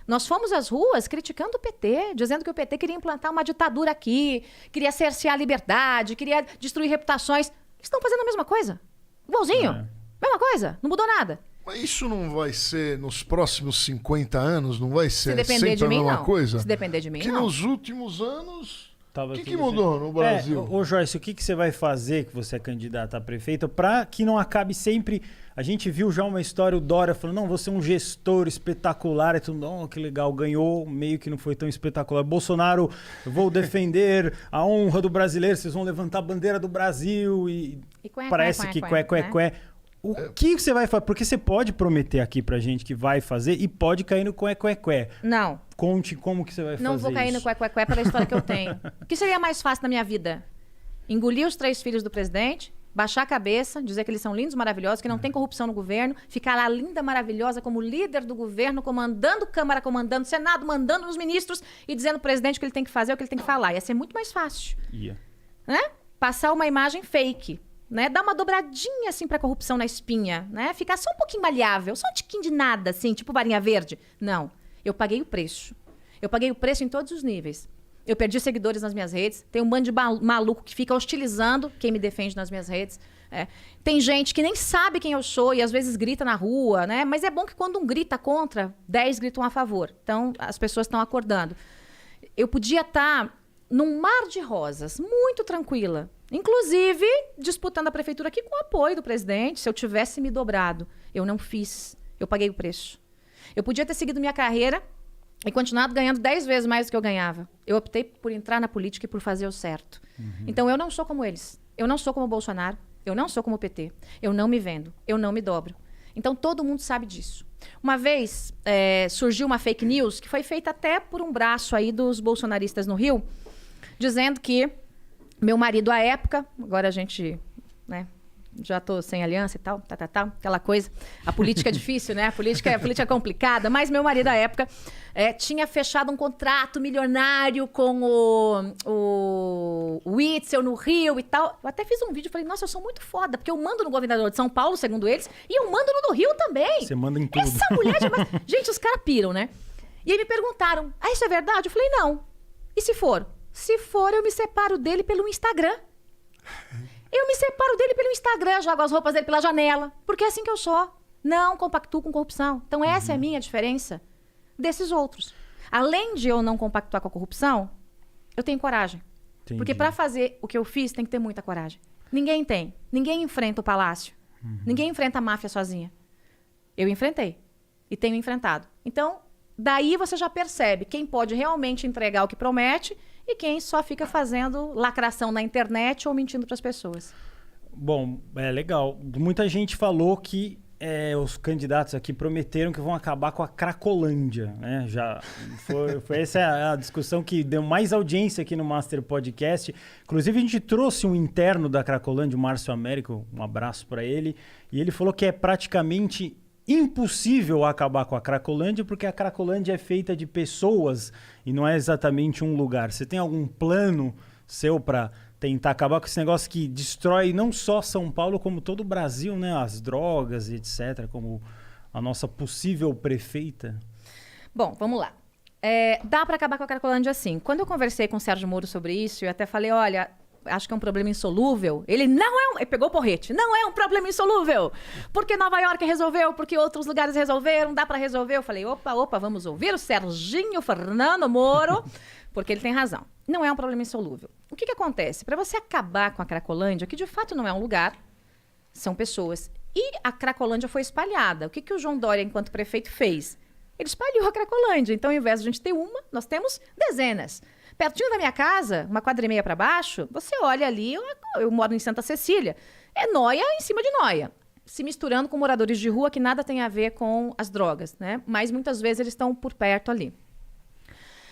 Nós fomos às ruas criticando o PT, dizendo que o PT queria implantar uma ditadura aqui, queria cercear a liberdade, queria destruir reputações. Eles estão fazendo a mesma coisa. Igualzinho. Mesma coisa. Não mudou nada. Mas isso não vai ser nos próximos 50 anos? Não vai ser sempre a mesma coisa? Se depender de mim, Porque não. nos últimos anos... O que mudou no Brasil? Ô Joyce, o que você vai fazer, que você é candidata a prefeita, para que não acabe sempre... A gente viu já uma história, o Dória falando, não, você é um gestor espetacular, e tudo, não, que legal, ganhou, meio que não foi tão espetacular. Bolsonaro, eu vou defender a honra do brasileiro, vocês vão levantar a bandeira do Brasil e parece que né? O que você vai fazer? Porque você pode prometer aqui pra gente que vai fazer e pode cair no cué. Não. Conte como que você vai fazer isso. Não vou cair no cué pela história que eu tenho. O que seria mais fácil na minha vida? Engolir os 3 filhos do presidente, baixar a cabeça, dizer que eles são lindos, maravilhosos, que não tem corrupção no governo, ficar lá linda, maravilhosa como líder do governo, comandando Câmara, comandando Senado, mandando nos ministros e dizendo ao presidente o que ele tem que fazer, o que ele tem que falar. Ia ser muito mais fácil. Né? Passar uma imagem fake. Né? Dar uma dobradinha, assim, pra corrupção na espinha, né? Ficar só um pouquinho maleável, só um tiquinho de nada, assim, tipo varinha verde. Não. Eu paguei o preço. Eu paguei o preço em todos os níveis. Eu perdi seguidores nas minhas redes. Tem um bando de maluco que fica hostilizando quem me defende nas minhas redes. Tem gente que nem sabe quem eu sou e às vezes grita na rua, né? Mas é bom que quando um grita contra, 10 gritam a favor. Então, as pessoas estão acordando. Eu podia estar num mar de rosas, muito tranquila. Inclusive, disputando a prefeitura aqui com o apoio do presidente, se eu tivesse me dobrado. Eu não fiz. Eu paguei o preço. Eu podia ter seguido minha carreira e continuado ganhando 10 vezes mais do que eu ganhava. Eu optei por entrar na política e por fazer o certo. Então, eu não sou como eles. Eu não sou como o Bolsonaro. Eu não sou como o PT. Eu não me vendo. Eu não me dobro. Então, todo mundo sabe disso. Uma vez, surgiu uma fake news que foi feita até por um braço aí dos bolsonaristas no Rio, dizendo que meu marido, à época, agora a gente, né, já tô sem aliança e tal, aquela coisa. A política é difícil, né? A política é complicada, mas meu marido, à época, tinha fechado um contrato milionário com o Witzel no Rio e tal. Eu até fiz um vídeo e falei, nossa, eu sou muito foda, porque eu mando no governador de São Paulo, segundo eles, e eu mando no do Rio também. Você manda em tudo. Essa mulher demais. Gente, os caras piram, né? E aí me perguntaram, isso é verdade? Eu falei, não. E se for? Se for, eu me separo dele pelo Instagram. Eu me separo dele pelo Instagram, jogo as roupas dele pela janela. Porque é assim que eu sou. Não compactuo com corrupção. Então essa é a minha diferença desses outros. Além de eu não compactuar com a corrupção, eu tenho coragem. Entendi. Porque para fazer o que eu fiz, tem que ter muita coragem. Ninguém tem. Ninguém enfrenta o palácio. Ninguém enfrenta a máfia sozinha. Eu enfrentei. E tenho enfrentado. Então, daí você já percebe quem pode realmente entregar o que promete e quem só fica fazendo lacração na internet ou mentindo para as pessoas. Bom, é legal. Muita gente falou que os candidatos aqui prometeram que vão acabar com a Cracolândia, né? Já foi essa a discussão que deu mais audiência aqui no Master Podcast. Inclusive, a gente trouxe um interno da Cracolândia, o Márcio Américo, um abraço para ele, e ele falou que é praticamente impossível acabar com a Cracolândia, porque a Cracolândia é feita de pessoas e não é exatamente um lugar. Você tem algum plano seu para tentar acabar com esse negócio que destrói não só São Paulo, como todo o Brasil, né? As drogas e etc., como a nossa possível prefeita? Bom, vamos lá. Dá para acabar com a Cracolândia assim. Quando eu conversei com o Sérgio Moro sobre isso, eu até falei, olha, acho que é um problema insolúvel. Ele ele pegou o porrete. Não é um problema insolúvel. Porque Nova York resolveu, porque outros lugares resolveram, dá para resolver. Eu falei, opa, vamos ouvir o Serginho Fernando Moro, porque ele tem razão. Não é um problema insolúvel. O que acontece? Para você acabar com a Cracolândia, que de fato não é um lugar, são pessoas. E a Cracolândia foi espalhada. O que o João Dória, enquanto prefeito, fez? Ele espalhou a Cracolândia. Então, ao invés de a gente ter uma, nós temos dezenas. Pertinho da minha casa, uma quadra e meia para baixo, você olha ali, eu moro em Santa Cecília, é nóia em cima de nóia, se misturando com moradores de rua que nada tem a ver com as drogas, né? Mas muitas vezes eles estão por perto ali.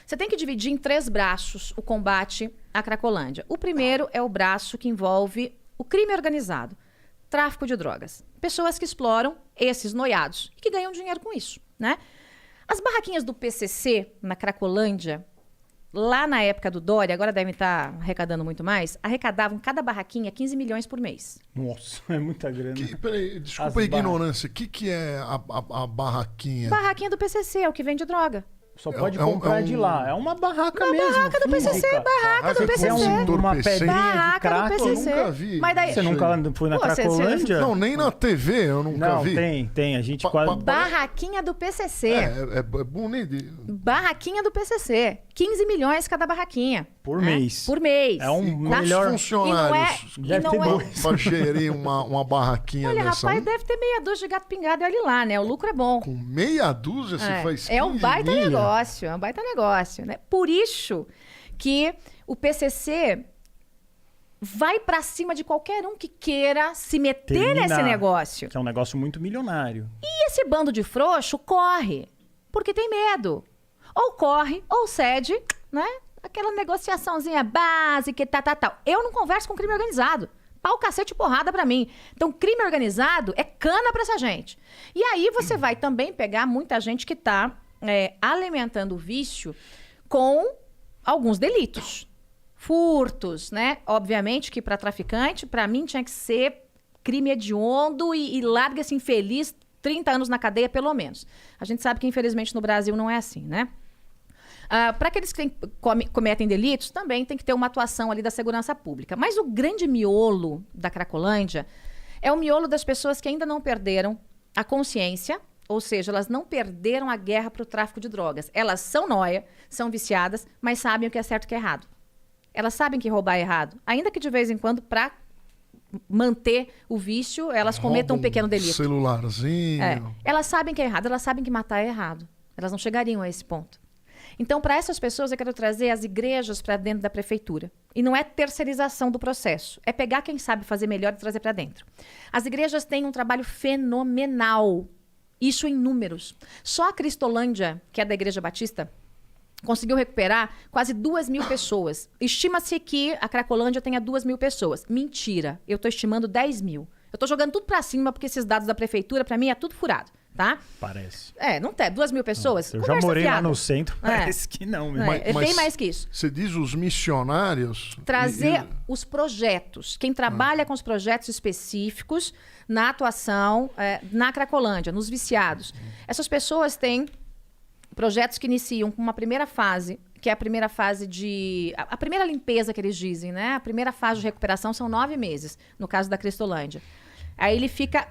Você tem que dividir em 3 braços o combate à Cracolândia. O primeiro é o braço que envolve o crime organizado, tráfico de drogas. Pessoas que exploram esses noiados e que ganham dinheiro com isso, né? As barraquinhas do PCC na Cracolândia, lá na época do Dória, agora devem estar arrecadando muito mais, arrecadavam cada barraquinha 15 milhões por mês. Nossa, é muita grana. Peraí, desculpa a ignorância. O que é a barraquinha? Barraquinha do PCC, é o que vende droga. Só pode comprar de lá. É uma barraca mesmo. Barraca do PCC, barraca do PCC. Uma pedrinha de crack. Eu nunca vi. Mas daí... Você nunca foi na Cracolândia? Não, nem na TV eu nunca vi. Não, tem. A gente quase... Barraquinha do PCC. É bonito. Barraquinha do PCC. 15 milhões cada barraquinha. Por mês. Por mês. É um Quantos melhor... funcionários Deve ter dois. pra gerir uma barraquinha Olha, dessa? rapaz, deve ter meia dúzia de gato pingado e olha lá, né? O lucro é bom. Com meia dúzia você faz 15 É um baita milha? negócio, é um baita negócio, né? Por isso que o PCC vai pra cima de qualquer um que queira se meter Terminar. nesse negócio. Que é um negócio muito milionário. E esse bando de frouxo corre, porque tem medo. Ou corre, ou cede, né? Aquela negociaçãozinha básica e tal. Eu não converso com crime organizado. Pau, cacete e porrada pra mim. Então, crime organizado é cana pra essa gente. E aí você vai também pegar muita gente que tá alimentando o vício com alguns delitos. Furtos, né? Obviamente que para traficante, para mim tinha que ser crime hediondo e larga-se infeliz 30 anos na cadeia, pelo menos. A gente sabe que, infelizmente, no Brasil não é assim, né? Para aqueles que cometem delitos, também tem que ter uma atuação ali da segurança pública. Mas o grande miolo da Cracolândia é o miolo das pessoas que ainda não perderam a consciência, ou seja, elas não perderam a guerra para o tráfico de drogas. Elas são nóia, são viciadas, mas sabem o que é certo e o que é errado. Elas sabem que roubar é errado. Ainda que de vez em quando, para manter o vício, elas cometam um pequeno delito. Celularzinho. Elas sabem que é errado, elas sabem que matar é errado. Elas não chegariam a esse ponto. Então, para essas pessoas, eu quero trazer as igrejas para dentro da prefeitura. E não é terceirização do processo. É pegar quem sabe fazer melhor e trazer para dentro. As igrejas têm um trabalho fenomenal. Isso em números. Só a Cristolândia, que é da Igreja Batista, conseguiu recuperar quase 2.000 pessoas. Estima-se que a Cracolândia tenha 2.000 pessoas. Mentira. Eu estou estimando 10.000. Eu estou jogando tudo para cima porque esses dados da prefeitura, para mim, é tudo furado. Tá? Parece. Não tem. 2.000 pessoas? Eu já morei lá no centro, parece que não. Mesmo. É bem mais que isso. Você diz os missionários? Trazer os projetos. Quem trabalha com os projetos específicos na atuação na Cracolândia, nos viciados. Essas pessoas têm projetos que iniciam com uma primeira fase, que é a primeira fase de... A primeira limpeza que eles dizem, né? A primeira fase de recuperação são 9 meses, no caso da Cristolândia. Aí ele fica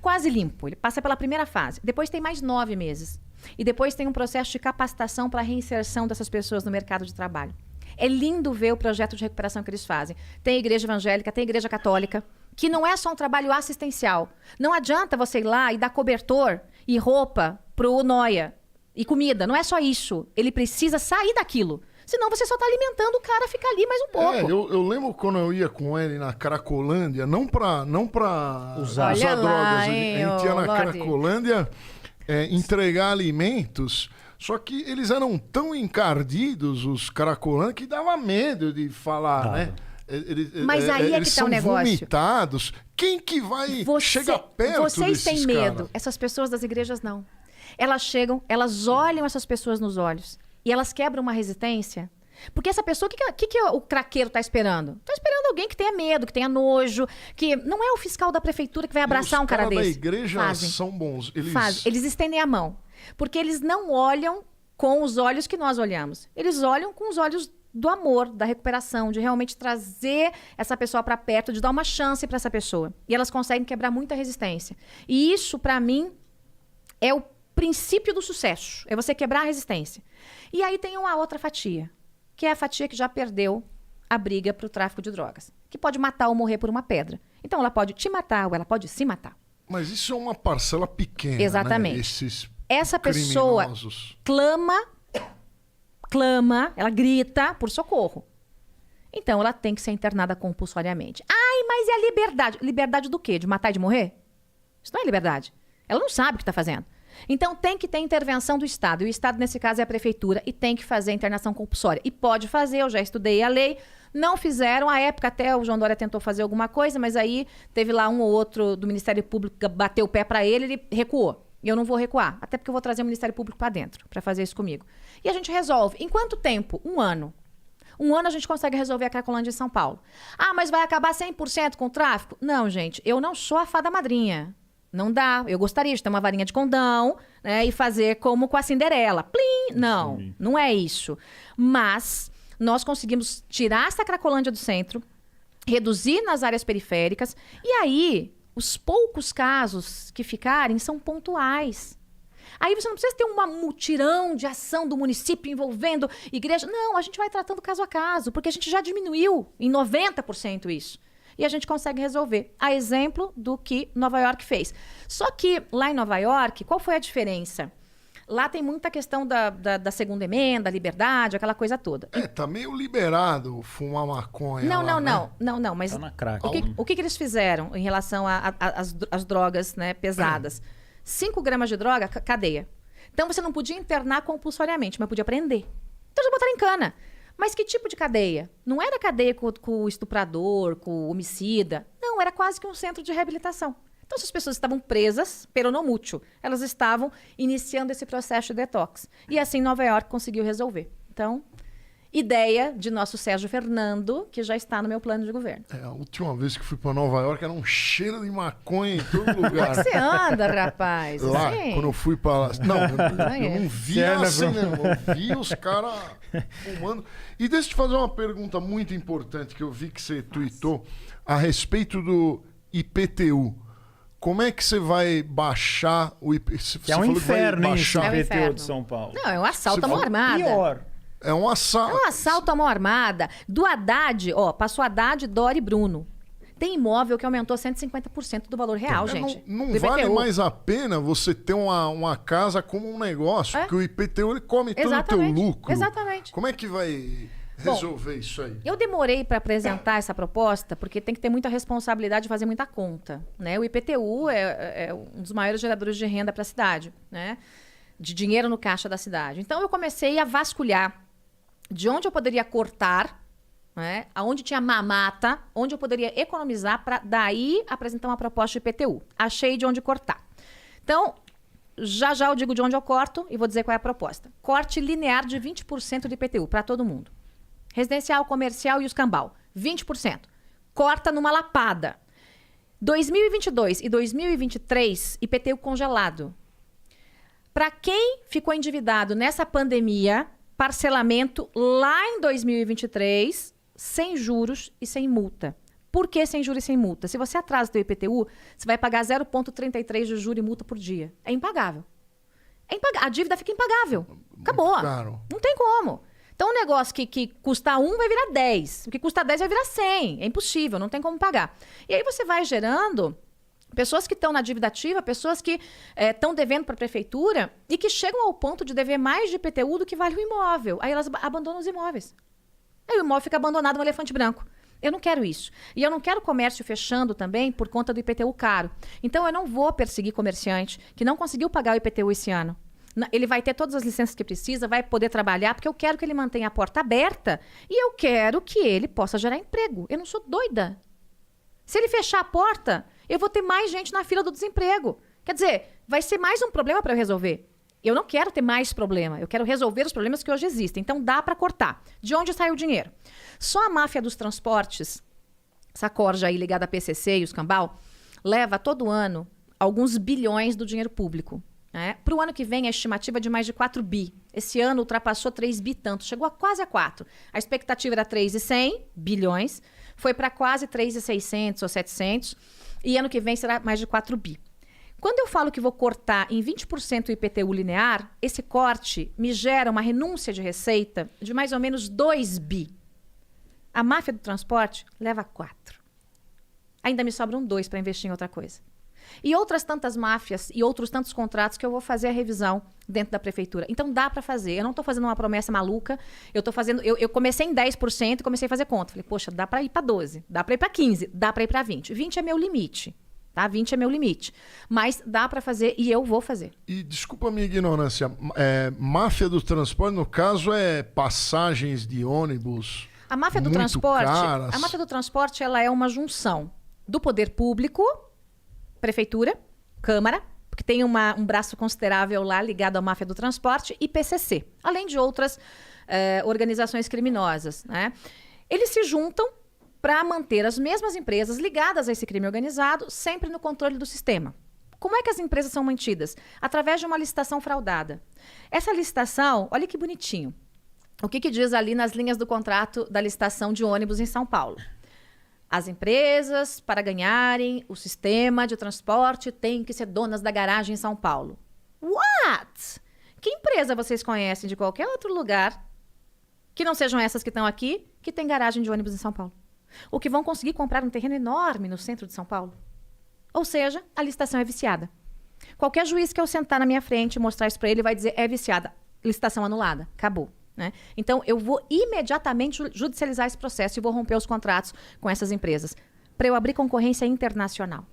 quase limpo, ele passa pela primeira fase. Depois tem mais 9 meses. E depois tem um processo de capacitação para a reinserção dessas pessoas no mercado de trabalho. É lindo ver o projeto de recuperação que eles fazem. Tem igreja evangélica, tem igreja católica, que não é só um trabalho assistencial. Não adianta você ir lá e dar cobertor e roupa pro noia e comida. Não é só isso. Ele precisa sair daquilo. Senão você só está alimentando o cara a ficar ali mais um pouco. Eu lembro quando eu ia com ele na Cracolândia, não pra usar Olha drogas. lá, A gente ia na Cracolândia entregar alimentos, só que eles eram tão encardidos, os Cracolândia, que dava medo de falar, né? Mas aí eles que tá o são negócio. vomitados. Quem que vai chegar perto Vocês têm desses medo. cara? Essas pessoas das igrejas, não. Elas chegam, elas olham essas pessoas nos olhos. E elas quebram uma resistência. Porque essa pessoa, o que o craqueiro está esperando? Está esperando alguém que tenha medo, que tenha nojo, que não é o fiscal da prefeitura que vai abraçar um cara desse. Os caras da igreja são bons. Eles estendem a mão. Porque eles não olham com os olhos que nós olhamos. Eles olham com os olhos do amor, da recuperação, de realmente trazer essa pessoa para perto, de dar uma chance para essa pessoa. E elas conseguem quebrar muita resistência. E isso, para mim, é o princípio do sucesso. É você quebrar a resistência. E aí tem uma outra fatia, que é a fatia que já perdeu a briga para o tráfico de drogas, que pode matar ou morrer por uma pedra. Então ela pode te matar ou ela pode se matar. Mas isso é uma parcela pequena, exatamente. Né? Esses essa pessoa clama, ela grita por socorro. Então ela tem que ser internada compulsoriamente. Ai, mas é a liberdade. Liberdade do quê? De matar e de morrer? Isso não é liberdade. Ela não sabe o que está fazendo. Então tem que ter intervenção do Estado. E o Estado, nesse caso, é a Prefeitura. E tem que fazer a internação compulsória. E pode fazer, eu já estudei a lei. Não fizeram. À época até o João Dória tentou fazer alguma coisa, mas aí teve lá um ou outro do Ministério Público que bateu o pé para ele recuou. E eu não vou recuar. Até porque eu vou trazer o Ministério Público para dentro para fazer isso comigo. E a gente resolve. Em quanto tempo? 1 ano. 1 ano a gente consegue resolver a Cracolândia em São Paulo. Ah, mas vai acabar 100% com o tráfico? Não, gente. Eu não sou a fada madrinha. Não dá. Eu gostaria de ter uma varinha de condão, né, e fazer como com a Cinderela. Plim! Não, não é isso. Mas nós conseguimos tirar essa Cracolândia do centro, reduzir nas áreas periféricas, e aí os poucos casos que ficarem são pontuais. Aí você não precisa ter uma mutirão de ação do município envolvendo igreja. Não, a gente vai tratando caso a caso, porque a gente já diminuiu em 90% isso. E a gente consegue resolver. A exemplo do que Nova York fez. Só que lá em Nova York, qual foi a diferença? Lá tem muita questão da segunda emenda, liberdade, aquela coisa toda. Tá meio liberado fumar maconha. Não, mas Tá na crack. o que eles fizeram em relação às drogas, né, pesadas? 5 gramas de droga, cadeia. Então você não podia internar compulsoriamente, mas podia prender. Então eles botaram em cana. Mas que tipo de cadeia? Não era cadeia com o estuprador, com o homicida. Não, era quase que um centro de reabilitação. Então, se as pessoas estavam presas, peronomútil, elas estavam iniciando esse processo de detox. E assim Nova York conseguiu resolver. Então, ideia de nosso Sérgio Fernando, que já está no meu plano de governo. A última vez que fui para Nova York era um cheiro de maconha em todo lugar. Como é que você anda, rapaz? Lá, assim? quando eu fui para lá. Não, eu não vi assim, né? Eu vi os caras fumando. E deixa eu te fazer uma pergunta muito importante que eu vi que você tweetou a respeito do IPTU. Como é que você vai baixar o IPTU? Que é um inferno isso, o IPTU de São Paulo. Não, é um assalto à mão armada. Pior. É um assalto. É um assalto à mão armada. Do Haddad, passou Haddad, Dória e Bruno. Tem imóvel que aumentou 150% do valor real, gente. Não vale mais a pena você ter uma casa como um negócio, porque o IPTU ele come todo o teu lucro. Exatamente. Como é que vai resolver isso aí? Eu demorei para apresentar essa proposta porque tem que ter muita responsabilidade de fazer muita conta, né? O IPTU é um dos maiores geradores de renda para a cidade, né? De dinheiro no caixa da cidade. Então eu comecei a vasculhar de onde eu poderia cortar, né? Aonde tinha mamata, onde eu poderia economizar para daí apresentar uma proposta de IPTU. Achei de onde cortar. Então, já eu digo de onde eu corto e vou dizer qual é a proposta. Corte linear de 20% de IPTU para todo mundo. Residencial, comercial e os cambal. 20%. Corta numa lapada. 2022 e 2023, IPTU congelado. Para quem ficou endividado nessa pandemia, parcelamento lá em 2023, sem juros e sem multa. Por que sem juros e sem multa? Se você atrasa o teu IPTU, você vai pagar 0,33 de juros e multa por dia. É impagável. A dívida fica impagável. Acabou. Não tem como. Então, um negócio que custa 1 vai virar 10. O que custa 10 vai virar 100. É impossível, não tem como pagar. E aí você vai gerando pessoas que estão na dívida ativa, pessoas que estão devendo para a prefeitura e que chegam ao ponto de dever mais de IPTU do que vale o imóvel. Aí elas abandonam os imóveis. Aí o imóvel fica abandonado, um elefante branco. Eu não quero isso. E eu não quero comércio fechando também por conta do IPTU caro. Então, eu não vou perseguir comerciante que não conseguiu pagar o IPTU esse ano. Ele vai ter todas as licenças que precisa, vai poder trabalhar, porque eu quero que ele mantenha a porta aberta e eu quero que ele possa gerar emprego. Eu não sou doida. Se ele fechar a porta, eu vou ter mais gente na fila do desemprego. Quer dizer, vai ser mais um problema para eu resolver. Eu não quero ter mais problema, eu quero resolver os problemas que hoje existem. Então, dá para cortar. De onde sai o dinheiro? Só a máfia dos transportes, essa corja aí ligada à PCC e os cambal, leva todo ano alguns bilhões do dinheiro público. Para o ano que vem, a estimativa é de mais de 4 bi. Esse ano ultrapassou 3 bi tanto, chegou a quase a 4. A expectativa era 3,100 bilhões, foi para quase 3,600 ou 700, e ano que vem será mais de 4 bi. Quando eu falo que vou cortar em 20% o IPTU linear, esse corte me gera uma renúncia de receita de mais ou menos 2 bi. A máfia do transporte leva 4. Ainda me sobram 2 para investir em outra coisa. E outras tantas máfias e outros tantos contratos que eu vou fazer a revisão dentro da prefeitura. Então dá para fazer. Eu não estou fazendo uma promessa maluca. Eu comecei em 10% e comecei a fazer conta. Falei, poxa, dá para ir para 12, dá para ir para 15, dá para ir para 20. 20 é meu limite. Tá? 20 é meu limite. Mas dá para fazer e eu vou fazer. E desculpa a minha ignorância, máfia do transporte, no caso, é passagens de ônibus. A máfia do transporte, ela é uma junção do poder público, prefeitura, Câmara, porque tem um braço considerável lá ligado à máfia do transporte, e PCC, além de outras organizações criminosas, né? Eles se juntam para manter as mesmas empresas ligadas a esse crime organizado sempre no controle do sistema. Como é que as empresas são mantidas? Através de uma licitação fraudada. Essa licitação, olha que bonitinho. O que diz ali nas linhas do contrato da licitação de ônibus em São Paulo? As empresas, para ganharem o sistema de transporte, têm que ser donas da garagem em São Paulo. What? Que empresa vocês conhecem de qualquer outro lugar, que não sejam essas que estão aqui, que tem garagem de ônibus em São Paulo? Ou que vão conseguir comprar um terreno enorme no centro de São Paulo? Ou seja, a licitação é viciada. Qualquer juiz que eu sentar na minha frente e mostrar isso para ele vai dizer, é viciada, licitação anulada, acabou. Né? Então, eu vou imediatamente judicializar esse processo e vou romper os contratos com essas empresas, para eu abrir concorrência internacional.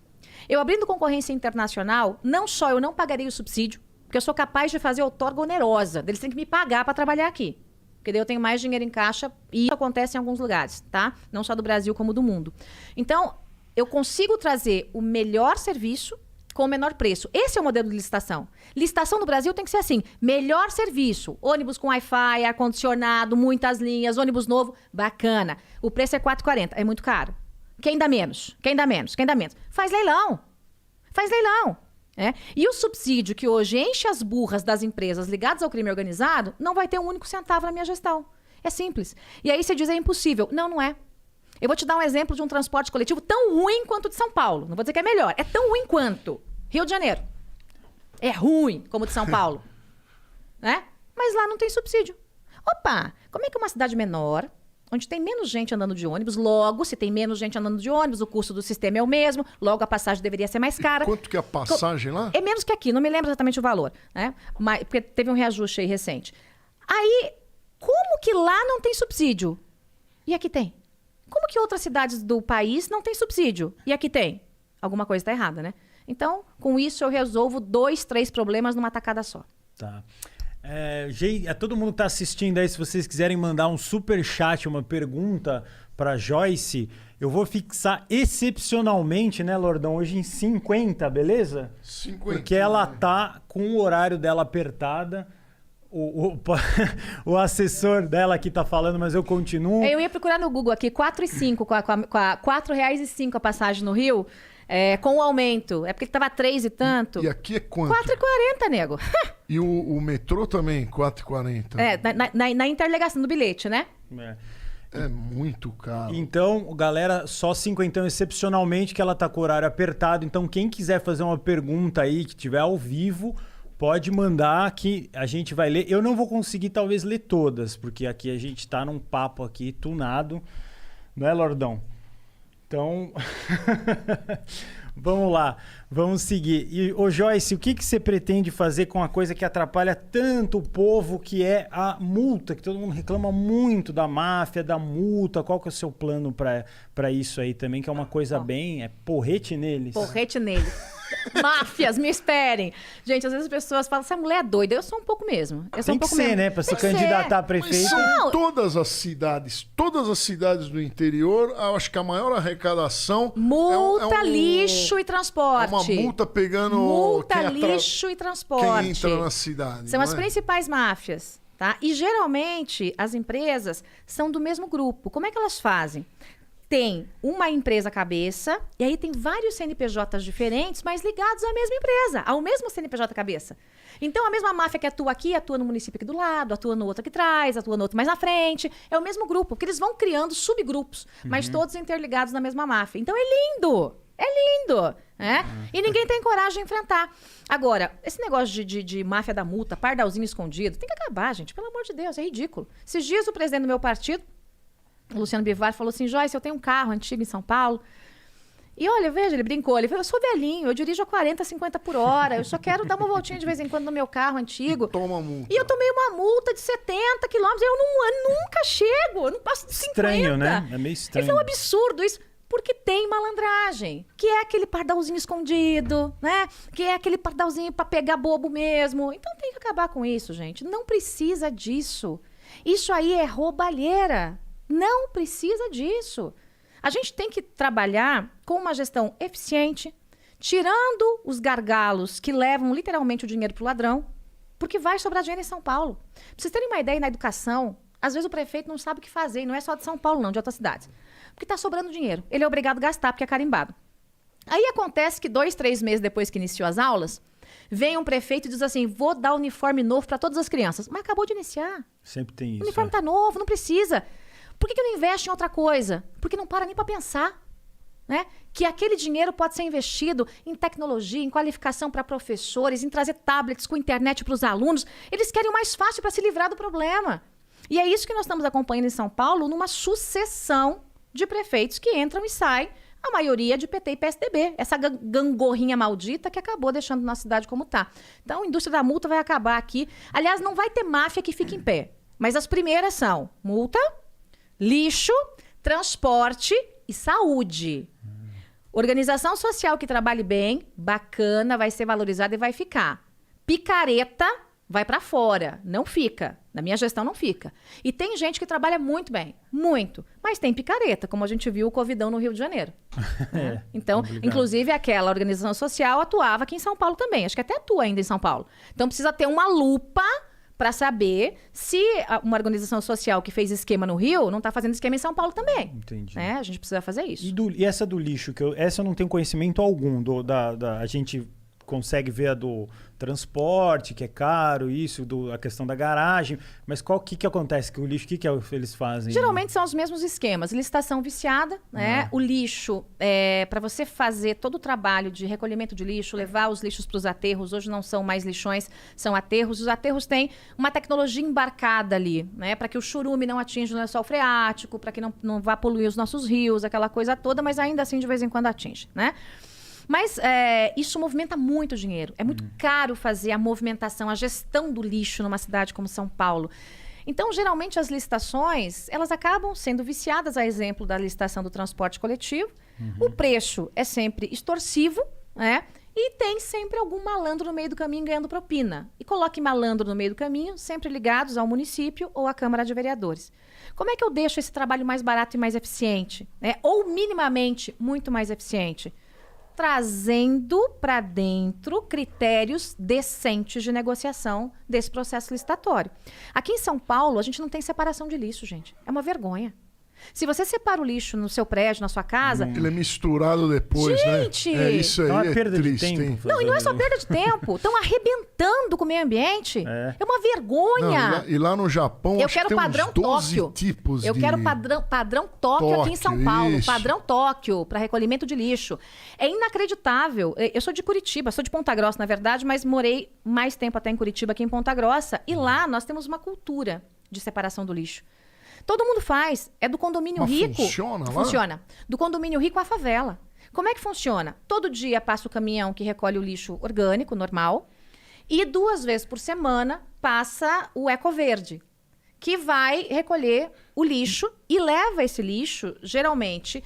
Eu abrindo concorrência internacional, não só eu não pagaria o subsídio, porque eu sou capaz de fazer outorga onerosa, eles têm que me pagar para trabalhar aqui. Porque daí eu tenho mais dinheiro em caixa e isso acontece em alguns lugares, tá? Não só do Brasil, como do mundo. Então, eu consigo trazer o melhor serviço com o menor preço. Esse é o modelo de licitação. Licitação no Brasil tem que ser assim, melhor serviço. Ônibus com Wi-Fi, ar-condicionado, muitas linhas, ônibus novo, bacana. O preço é R$4,40, é muito caro. Quem dá menos? Quem dá menos? Quem dá menos? Faz leilão. Faz leilão. E o subsídio que hoje enche as burras das empresas ligadas ao crime organizado não vai ter um único centavo na minha gestão. É simples. E aí você diz, é impossível. Não, não é. Eu vou te dar um exemplo de um transporte coletivo tão ruim quanto o de São Paulo. Não vou dizer que é melhor. É tão ruim quanto Rio de Janeiro. É ruim como o de São Paulo. Né? Mas lá não tem subsídio. Opa, como é que uma cidade menor, onde tem menos gente andando de ônibus, logo, se tem menos gente andando de ônibus, o custo do sistema é o mesmo, logo a passagem deveria ser mais cara. E quanto que é a passagem lá? É menos que aqui, não me lembro exatamente o valor, né? Mas, porque teve um reajuste aí recente. Aí, como que lá não tem subsídio? E aqui tem? Como que outras cidades do país não tem subsídio? E aqui tem? Alguma coisa está errada, né? Então, com isso eu resolvo 2, 3 problemas numa tacada só. Tá. Todo mundo que está assistindo aí, se vocês quiserem mandar um super chat, uma pergunta para Joyce, eu vou fixar excepcionalmente, né, Lordão, hoje em 50, beleza? 50. Porque ela tá com o horário dela apertada. O assessor dela aqui tá falando, mas eu continuo. Eu ia procurar no Google aqui, 4,05, com R$4,05 a passagem no Rio. Com o aumento. É porque tava 3 e tanto. E aqui é quanto? 4,40, nego. E o metrô também, 4,40. Na interligação do bilhete, né? É muito caro. Então, galera, só 50 excepcionalmente que ela tá com o horário apertado. Então, quem quiser fazer uma pergunta aí, que tiver ao vivo, pode mandar que a gente vai ler. Eu não vou conseguir, talvez, ler todas, porque aqui a gente tá num papo aqui tunado. Não é, Lordão? Então, vamos lá, vamos seguir. E, ô Joyce, o que você pretende fazer com a coisa que atrapalha tanto o povo, que é a multa, que todo mundo reclama muito da máfia, da multa? Qual que é o seu plano para isso aí também, que é uma coisa bem... porrete neles. Porrete neles. Máfias, me esperem. Gente, às vezes as pessoas falam, essa mulher é doida. Eu sou um pouco mesmo. Tem que ser, né? Para se candidatar a prefeito. Mas são todas as cidades do interior, eu acho que a maior arrecadação... Multa, lixo e transporte. É uma multa pegando... Multa, lixo e transporte. Quem entra na cidade. São as principais máfias, tá? E geralmente as empresas são do mesmo grupo. Como é que elas fazem? Tem uma empresa cabeça, e aí tem vários CNPJs diferentes, mas ligados à mesma empresa, ao mesmo CNPJ cabeça. Então, a mesma máfia que atua aqui, atua no município aqui do lado, atua no outro aqui atrás, atua no outro mais na frente. É o mesmo grupo, porque eles vão criando subgrupos, mas todos interligados na mesma máfia. Então, é lindo! É lindo! Né? E ninguém tem coragem de enfrentar. Agora, esse negócio de máfia da multa, pardalzinho escondido, tem que acabar, gente. Pelo amor de Deus, é ridículo. Esses dias, o presidente do meu partido, o Luciano Bivar, falou assim, Joyce, eu tenho um carro antigo em São Paulo. E olha, veja, ele brincou, ele falou, eu sou velhinho, eu dirijo a 40, 50 por hora, eu só quero dar uma voltinha de vez em quando no meu carro antigo. Toma multa. E eu tomei uma multa de 70 quilômetros, eu nunca chego, eu não passo de 50. Estranho, né? É meio estranho. Ele falou, um absurdo isso. Porque tem malandragem, que é aquele pardalzinho escondido, né? Que é aquele pardalzinho para pegar bobo mesmo. Então tem que acabar com isso, gente. Não precisa disso. Isso aí é roubalheira. Não precisa disso. A gente tem que trabalhar com uma gestão eficiente, tirando os gargalos que levam literalmente o dinheiro para o ladrão, porque vai sobrar dinheiro em São Paulo. Pra vocês terem uma ideia, na educação, às vezes o prefeito não sabe o que fazer, e não é só de São Paulo não, de outras cidades. Porque está sobrando dinheiro. Ele é obrigado a gastar, porque é carimbado. Aí acontece que 2, 3 meses depois que iniciou as aulas, vem um prefeito e diz assim, vou dar uniforme novo para todas as crianças. Mas acabou de iniciar. Sempre tem isso. O uniforme está novo, não precisa. Por que não investe em outra coisa? Porque não para nem para pensar. né? Que aquele dinheiro pode ser investido em tecnologia, em qualificação para professores, em trazer tablets com internet para os alunos. Eles querem o mais fácil para se livrar do problema. E é isso que nós estamos acompanhando em São Paulo, numa sucessão de prefeitos que entram e saem, a maioria de PT e PSDB. Essa gangorrinha maldita que acabou deixando nossa cidade como está. Então, a indústria da multa vai acabar aqui. Aliás, não vai ter máfia que fique em pé. Mas as primeiras são multa, lixo, transporte e saúde. Organização social que trabalhe bem, bacana, vai ser valorizada e vai ficar. Picareta vai para fora, não fica. Na minha gestão não fica. E tem gente que trabalha muito bem, muito. Mas tem picareta, como a gente viu o Covidão no Rio de Janeiro. Então, complicado. Inclusive, aquela organização social atuava aqui em São Paulo também. Acho que até atua ainda em São Paulo. Então, precisa ter uma lupa para saber se uma organização social que fez esquema no Rio não está fazendo esquema em São Paulo também. Entendi. Né? A gente precisa fazer isso. E essa do lixo, essa eu não tenho conhecimento algum. A gente consegue ver a do transporte, que é caro, isso, a questão da garagem. Mas o que acontece com o lixo? O que eles fazem? Geralmente são os mesmos esquemas. Licitação viciada, né? O lixo, para você fazer todo o trabalho de recolhimento de lixo, levar os lixos para os aterros, hoje não são mais lixões, são aterros. Os aterros têm uma tecnologia embarcada ali, né? Para que o churume não atinja o lençol freático, para que não vá poluir os nossos rios, aquela coisa toda, mas ainda assim de vez em quando atinge, né? Mas isso movimenta muito dinheiro. É muito caro fazer a movimentação, a gestão do lixo numa cidade como São Paulo. Então, geralmente, as licitações, elas acabam sendo viciadas, a exemplo da licitação do transporte coletivo. O preço é sempre extorsivo, né? E tem sempre algum malandro no meio do caminho ganhando propina. E coloque malandro no meio do caminho, sempre ligados ao município ou à Câmara de Vereadores. Como é que eu deixo esse trabalho mais barato e mais eficiente? Né? Ou minimamente muito mais eficiente? Trazendo para dentro critérios decentes de negociação desse processo licitatório. Aqui em São Paulo, a gente não tem separação de lixo, gente. É uma vergonha. Se você separa o lixo no seu prédio, na sua casa... Ele é misturado depois, gente, né? Isso aí é perda triste, de tempo. hein? Não, e não é só perda de tempo. Estão arrebentando com o meio ambiente. É uma vergonha. Não, e lá no Japão, eu acho quero que tem padrão uns 12 Tóquio. tipos eu de... quero padrão Tóquio aqui em São Paulo. Isso. Padrão Tóquio para recolhimento de lixo. É inacreditável. Eu sou de Curitiba, sou de Ponta Grossa, na verdade, mas morei mais tempo até em Curitiba que em Ponta Grossa. E lá nós temos uma cultura de separação do lixo. Todo mundo faz. É do condomínio rico. Funciona lá? Funciona. Do condomínio rico à favela. Como é que funciona? Todo dia passa o caminhão que recolhe o lixo orgânico, normal. E 2 vezes por semana passa o Ecoverde, que vai recolher o lixo e leva esse lixo, geralmente,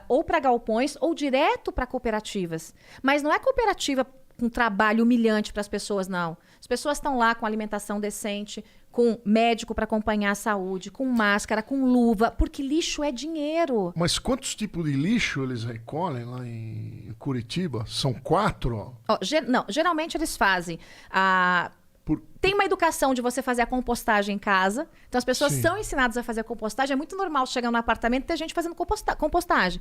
ou para galpões ou direto para cooperativas. Mas não é cooperativa com trabalho humilhante para as pessoas, não. As pessoas estão lá com alimentação decente, com médico para acompanhar a saúde, com máscara, com luva, porque lixo é dinheiro. Mas quantos tipos de lixo eles recolhem lá em Curitiba? São 4? Ó, não, geralmente eles fazem Tem uma educação de você fazer a compostagem em casa. Então as pessoas são ensinadas a fazer a compostagem. É muito normal chegar no apartamento e ter gente fazendo compostagem.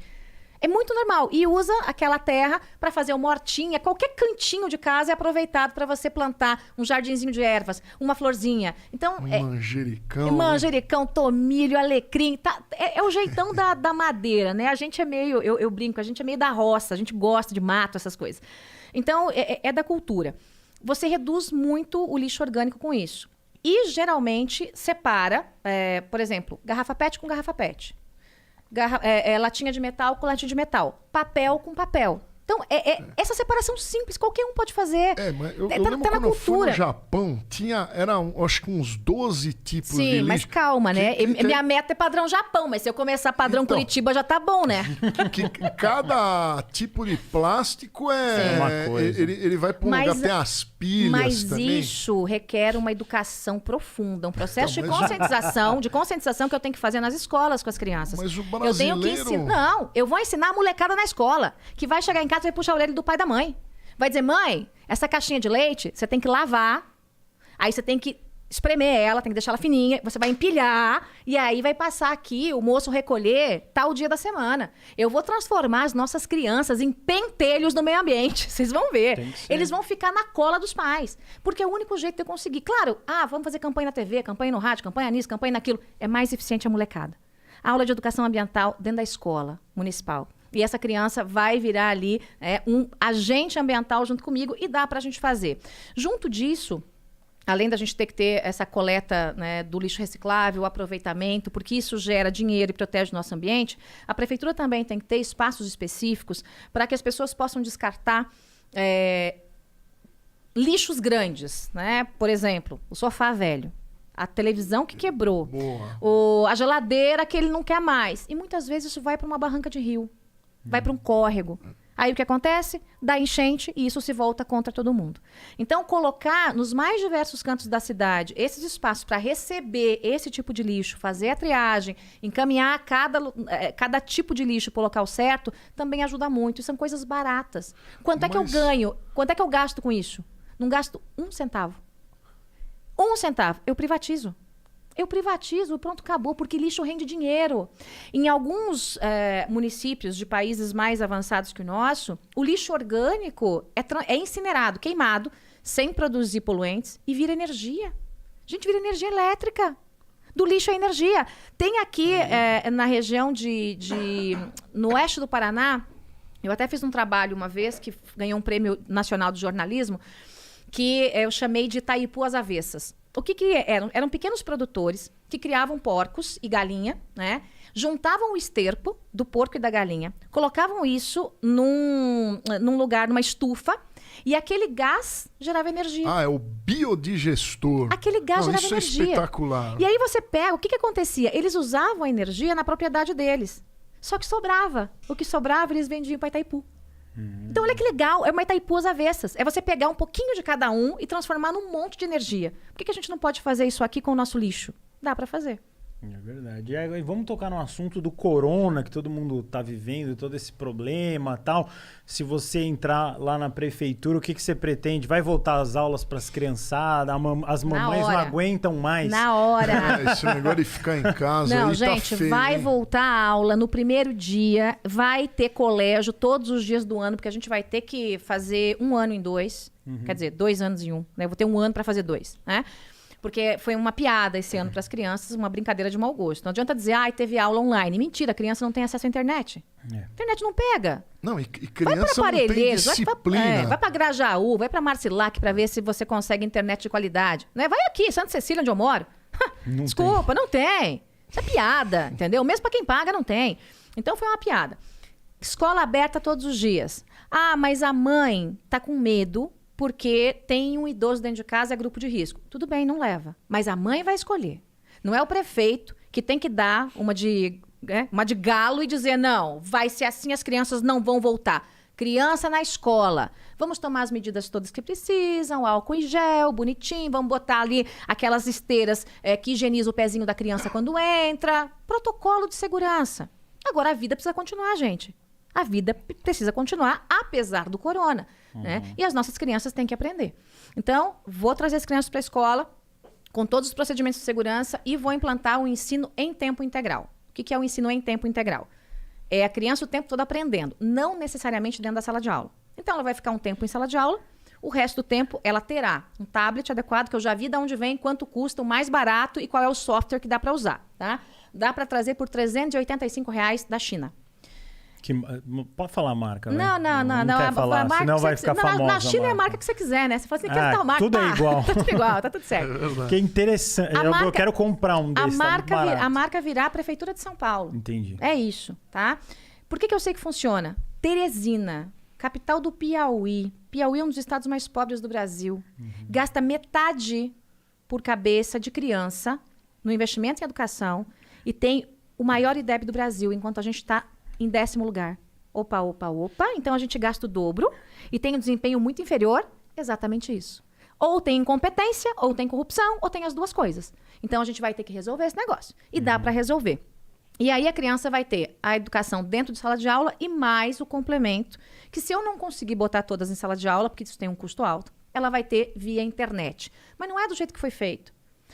É muito normal. E usa aquela terra para fazer uma hortinha. Qualquer cantinho de casa é aproveitado para você plantar um jardinzinho de ervas, uma florzinha. Então, manjericão. Manjericão, tomilho, alecrim. É o jeitão da madeira, né? A gente é meio... Eu brinco, a gente é meio da roça. A gente gosta de mato, essas coisas. Então, é da cultura. Você reduz muito o lixo orgânico com isso. E, geralmente, separa, por exemplo, garrafa PET com garrafa PET. Latinha de metal com latinha de metal. Papel com papel. Então, essa separação simples, qualquer um pode fazer. Mas eu lembro quando eu fui no Japão, acho que uns 12 tipos de lixo. Sim, mas calma, né? Minha meta é padrão Japão, mas se eu começar padrão Curitiba, já tá bom, né? Que cada tipo de plástico uma coisa. Ele vai para um lugar, tem as pilhas também. Mas isso requer uma educação profunda, um processo de conscientização que eu tenho que fazer nas escolas com as crianças. Mas o brasileiro... Eu tenho que ensinar. Não, eu vou ensinar a molecada na escola, que vai chegar em casa e vai puxar a orelha do pai e da mãe. Vai dizer, mãe, essa caixinha de leite, você tem que lavar, aí você tem que espremer ela, tem que deixar ela fininha, você vai empilhar, e aí vai passar aqui, o moço recolher tal dia da semana. Eu vou transformar as nossas crianças em pentelhos do meio ambiente. Vocês vão ver. Eles vão ficar na cola dos pais. Porque é o único jeito de eu conseguir. Claro, vamos fazer campanha na TV, campanha no rádio, campanha nisso, campanha naquilo. É mais eficiente a molecada. A aula de educação ambiental dentro da escola municipal. E essa criança vai virar ali um agente ambiental junto comigo e dá para a gente fazer. Junto disso, além da gente ter que ter essa coleta, né, do lixo reciclável, o aproveitamento, porque isso gera dinheiro e protege o nosso ambiente, a prefeitura também tem que ter espaços específicos para que as pessoas possam descartar lixos grandes, né? Por exemplo, o sofá velho, a televisão que quebrou, a geladeira que ele não quer mais. E muitas vezes isso vai para uma barranca de rio, vai para um córrego. Aí o que acontece? Dá enchente e isso se volta contra todo mundo. Então, colocar nos mais diversos cantos da cidade esses espaços para receber esse tipo de lixo, fazer a triagem, encaminhar cada tipo de lixo para o local certo, também ajuda muito. E são coisas baratas. Quanto é que eu ganho? Quanto é que eu gasto com isso? Não gasto 1 centavo. 1 centavo. Eu privatizo. Eu privatizo, pronto, acabou, porque lixo rende dinheiro. Em alguns municípios de países mais avançados que o nosso, o lixo orgânico é incinerado, queimado, sem produzir poluentes e vira energia. Gente, vira energia elétrica. Do lixo é energia. Tem aqui, na região no oeste do Paraná, eu até fiz um trabalho uma vez que ganhou um prêmio nacional de jornalismo, que eu chamei de Itaipu às avessas. O que eram? Eram pequenos produtores que criavam porcos e galinha, né? Juntavam o esterco do porco e da galinha, colocavam isso num lugar, numa estufa, e aquele gás gerava energia. É o biodigestor. Aquele gás gerava energia. Isso é espetacular. E aí você pega, o que acontecia? Eles usavam a energia na propriedade deles. Só que sobrava. O que sobrava, eles vendiam para Itaipu. Então, olha que legal, é uma Itaipu às avessas. É você pegar um pouquinho de cada um e transformar num monte de energia. Por que a gente não pode fazer isso aqui com o nosso lixo? Dá para fazer. É verdade. E vamos tocar no assunto do corona, que todo mundo está vivendo, todo esse problema e tal. Se você entrar lá na prefeitura, o que você pretende? Vai voltar às aulas para as criançadas? As mamães não aguentam mais? Na hora. Esse negócio de ficar em casa não, aí gente, tá feio, vai voltar a aula no primeiro dia, vai ter colégio todos os dias do ano, porque a gente vai ter que fazer 1 ano em 2. Quer dizer, 2 anos em 1. Né? Eu vou ter 1 ano para fazer 2, né? Porque foi uma piada esse ano para as crianças, uma brincadeira de mau gosto. Não adianta dizer, teve aula online. Mentira, a criança não tem acesso à internet. A internet não pega. Não, e criança não tem disciplina. Vai para Grajaú, vai para Marcilac para ver se você consegue internet de qualidade. Né? Vai aqui, Santa Cecília, onde eu moro. Desculpa, não tem. Isso é piada, entendeu? Mesmo para quem paga, não tem. Então foi uma piada. Escola aberta todos os dias. Mas a mãe tá com medo porque tem um idoso dentro de casa, é grupo de risco. Tudo bem, não leva. Mas a mãe vai escolher. Não é o prefeito que tem que dar uma de galo e dizer, não, vai ser assim, as crianças não vão voltar. Criança na escola. Vamos tomar as medidas todas que precisam, álcool em gel, bonitinho, vamos botar ali aquelas esteiras que higienizam o pezinho da criança quando entra. Protocolo de segurança. Agora, a vida precisa continuar, gente. A vida precisa continuar, apesar do corona. Né? E as nossas crianças têm que aprender. Então, vou trazer as crianças para a escola com todos os procedimentos de segurança e vou implantar o ensino em tempo integral. O que é o ensino em tempo integral? É a criança o tempo todo aprendendo, não necessariamente dentro da sala de aula. Então, ela vai ficar um tempo em sala de aula, o resto do tempo ela terá um tablet adequado, que eu já vi de onde vem, quanto custa, o mais barato e qual é o software que dá para usar. Tá? Dá para trazer por R$385 da China. Pode falar a marca, né? Não. Quer falar, senão vai ficar famosa. Na China é a marca que você quiser, né? Você fala assim, quer tal marca? Tudo é igual. Tá tudo igual, tá tudo certo. Que interessante. Eu quero comprar um desses. A marca virá a Prefeitura de São Paulo. Entendi. É isso, tá? Por que eu sei que funciona? Teresina, capital do Piauí. Piauí é um dos estados mais pobres do Brasil. Gasta metade por cabeça de criança no investimento em educação e tem o maior IDEB do Brasil, enquanto a gente está em 10º lugar. Opa. Então a gente gasta o dobro e tem um desempenho muito inferior. Exatamente isso. Ou tem incompetência, ou tem corrupção, ou tem as duas coisas. Então a gente vai ter que resolver esse negócio. E dá para resolver. E aí a criança vai ter a educação dentro de sala de aula e mais o complemento, que se eu não conseguir botar todas em sala de aula, porque isso tem um custo alto, ela vai ter via internet. Mas não é do jeito que foi feito.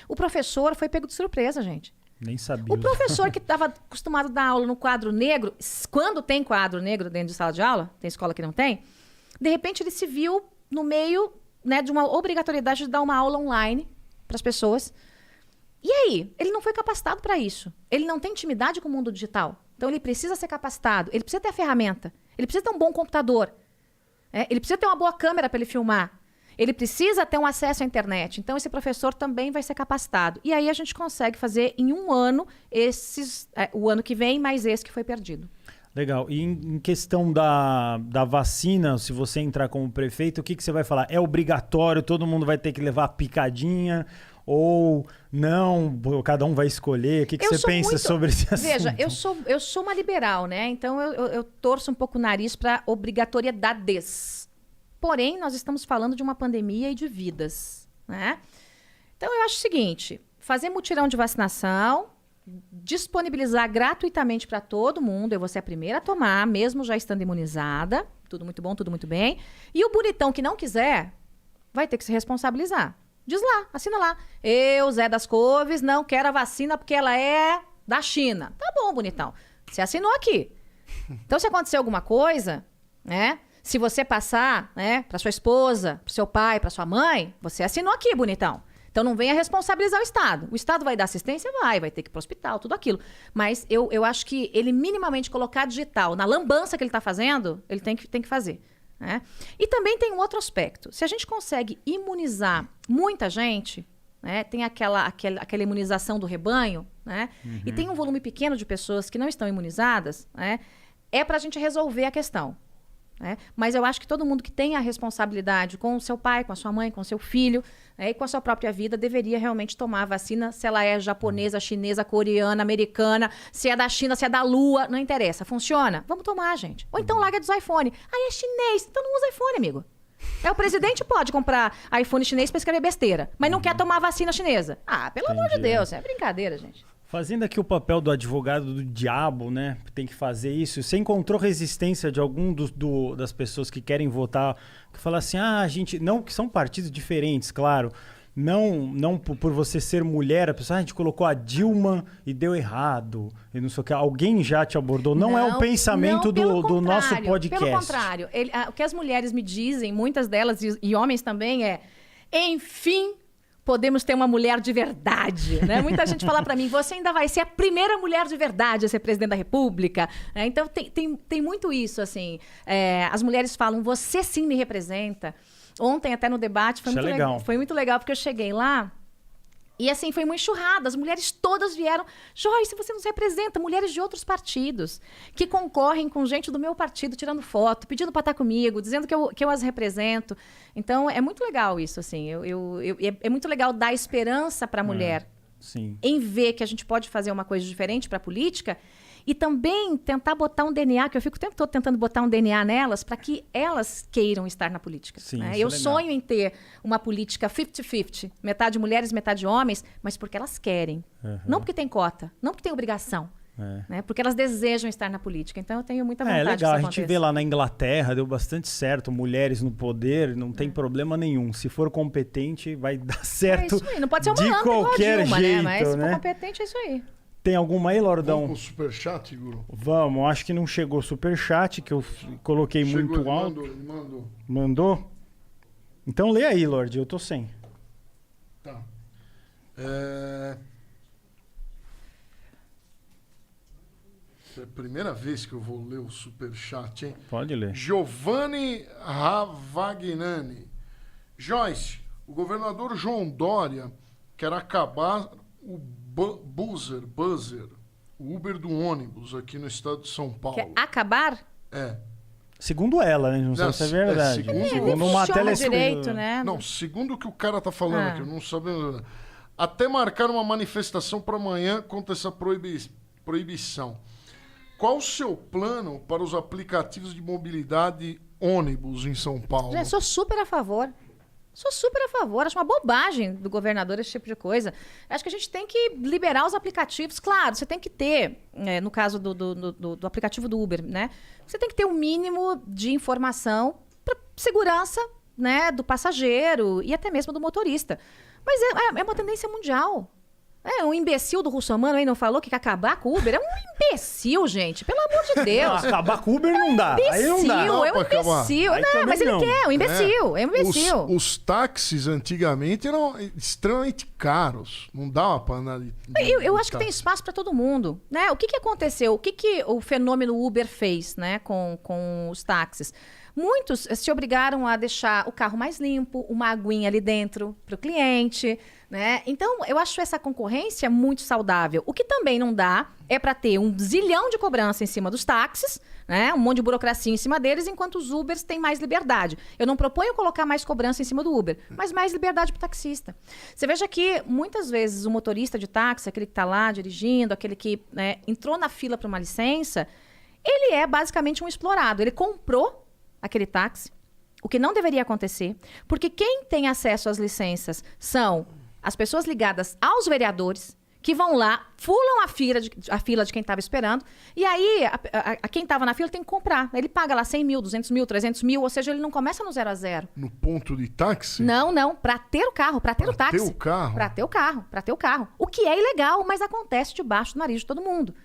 O professor foi pego de surpresa, gente. Nem sabia. O professor que estava acostumado a dar aula no quadro negro, quando tem quadro negro dentro de sala de aula, tem escola que não tem, de repente ele se viu no meio, né, de uma obrigatoriedade de dar uma aula online para as pessoas. E aí? Ele não foi capacitado para isso. Ele não tem intimidade com o mundo digital. Então, ele precisa ser capacitado, ele precisa ter a ferramenta, ele precisa ter um bom computador, ele precisa ter uma boa câmera para ele filmar, ele precisa ter um acesso à internet. Então, esse professor também vai ser capacitado. E aí a gente consegue fazer em um ano o ano que vem, mais esse que foi perdido. Legal. E em questão da vacina, se você entrar como prefeito, o que você vai falar? É obrigatório, todo mundo vai ter que levar a picadinha? Ou não, cada um vai escolher? O que você pensa sobre esse assunto? Veja, eu sou uma liberal, né? Então eu torço um pouco o nariz para obrigatoriedades. Porém, nós estamos falando de uma pandemia e de vidas, né? Então eu acho o seguinte, fazer mutirão de vacinação, disponibilizar gratuitamente para todo mundo, eu vou ser a primeira a tomar, mesmo já estando imunizada, tudo muito bom, tudo muito bem. E o bonitão que não quiser, vai ter que se responsabilizar. Diz lá, assina lá. Eu, Zé das Couves, não quero a vacina porque ela é da China. Tá bom, bonitão. Você assinou aqui. Então, se acontecer alguma coisa, né? Se você passar, né, para sua esposa, para seu pai, para sua mãe, você assinou aqui, bonitão. Então, não venha responsabilizar o Estado. O Estado vai dar assistência? Vai ter que ir para o hospital, tudo aquilo. Mas eu acho que ele minimamente colocar digital na lambança que ele está fazendo, ele tem que fazer. Né? E também tem um outro aspecto. Se a gente consegue imunizar muita gente, né, tem aquela imunização do rebanho, né, e tem um volume pequeno de pessoas que não estão imunizadas, né, é para a gente resolver a questão. Né? Mas eu acho que todo mundo que tem a responsabilidade com o seu pai, com a sua mãe, com o seu filho, né, e com a sua própria vida, deveria realmente tomar a vacina, se ela é japonesa, chinesa, coreana, americana, se é da China, se é da Lua, não interessa. Funciona? Vamos tomar, gente. Ou então larga dos iPhone. Aí é chinês, então não usa iPhone, amigo. O presidente pode comprar iPhone chinês para escrever besteira, mas não quer tomar a vacina chinesa. Ah, pelo amor de Deus, é brincadeira, gente. Fazendo aqui o papel do advogado do diabo, né? Tem que fazer isso. Você encontrou resistência de algum das pessoas que querem votar, que fala assim, gente, não, que são partidos diferentes, claro. Não por você ser mulher, a pessoa, a gente colocou a Dilma e deu errado. E não sei o que. Alguém já te abordou? Não é o pensamento do nosso podcast. Pelo contrário. O que as mulheres me dizem, muitas delas, e homens também, enfim, podemos ter uma mulher de verdade, né? Muita gente fala para mim, você ainda vai ser a primeira mulher de verdade a ser presidente da República. Então, tem muito isso, assim. As mulheres falam, você sim me representa. Ontem, até no debate, foi muito legal, porque eu cheguei lá e, assim, foi uma enxurrada. As mulheres todas vieram. Joyce, você nos representa. Mulheres de outros partidos que concorrem com gente do meu partido, tirando foto, pedindo para estar comigo, dizendo que eu as represento. Então, é muito legal isso, assim. É muito legal dar esperança para a mulher em ver que a gente pode fazer uma coisa diferente para a política. E também tentar botar um DNA, que eu fico o tempo todo tentando botar um DNA nelas, para que elas queiram estar na política. Sim, né? Eu sonho em ter uma política 50-50, metade mulheres, metade homens, mas porque elas querem. Não porque tem cota, não porque tem obrigação. Né? Porque elas desejam estar na política. Então eu tenho muita vontade legal. que isso A gente vê lá na Inglaterra, deu bastante certo, mulheres no poder, não tem problema nenhum. Se for competente, vai dar certo. É isso aí. Não pode ser uma de qualquer Dilma, jeito, né? Mas se né? for competente, é isso aí. Tem alguma aí, Lordão? Vamos com o superchat, Igor? Vamos, acho que não chegou superchat, que eu coloquei muito alto. Mandou? Então lê aí, Lorde, eu tô sem. Tá. É a primeira vez que eu vou ler o superchat, hein? Pode ler. Giovanni Ravagnani. Joyce, o governador João Dória quer acabar o buzzer, o Uber do ônibus aqui no estado de São Paulo. Quer acabar? Segundo ela, né? Não sei se é verdade. Segundo uma direito, né? Não, segundo o que o cara tá falando aqui, eu não sabendo. Até marcar uma manifestação para amanhã contra essa proibição. Qual o seu plano para os aplicativos de mobilidade ônibus em São Paulo? Eu sou super a favor. Acho uma bobagem do governador esse tipo de coisa. Acho que a gente tem que liberar os aplicativos. Claro, você tem que ter, no caso do aplicativo do Uber, né? Você tem que ter um mínimo de informação para segurança, né, do passageiro e até mesmo do motorista. Mas é uma tendência mundial. Um imbecil do Russomano aí não falou que quer acabar com o Uber? É um imbecil, gente. Pelo amor de Deus. Não, acabar com o Uber não dá. Aí não dá. É um imbecil. Não, mas ele quer, um imbecil. É um imbecil. Os táxis antigamente eram extremamente caros. Não dava para andar de Eu acho que tem espaço para todo mundo, né? O que aconteceu? O que o fenômeno Uber fez, né, com os táxis? Muitos se obrigaram a deixar o carro mais limpo, uma aguinha ali dentro para o cliente, né? Então, eu acho essa concorrência muito saudável. O que também não dá é para ter um zilhão de cobrança em cima dos táxis, né? Um monte de burocracia em cima deles, enquanto os Ubers têm mais liberdade. Eu não proponho colocar mais cobrança em cima do Uber, mas mais liberdade para o taxista. Você veja que, muitas vezes, o motorista de táxi, aquele que está lá dirigindo, aquele que, né, entrou na fila para uma licença, ele é basicamente um explorado. Ele comprou aquele táxi, o que não deveria acontecer, porque quem tem acesso às licenças são as pessoas ligadas aos vereadores, que vão lá, fulam a fila de quem estava esperando, e aí quem estava na fila tem que comprar. Ele paga lá 100 mil, 200 mil, 300 mil, ou seja, ele não começa no 0 a 0. No ponto de táxi? Não, para ter o carro, para ter o táxi. Para ter o carro? Para ter o carro. O que é ilegal, mas acontece debaixo do nariz de todo mundo.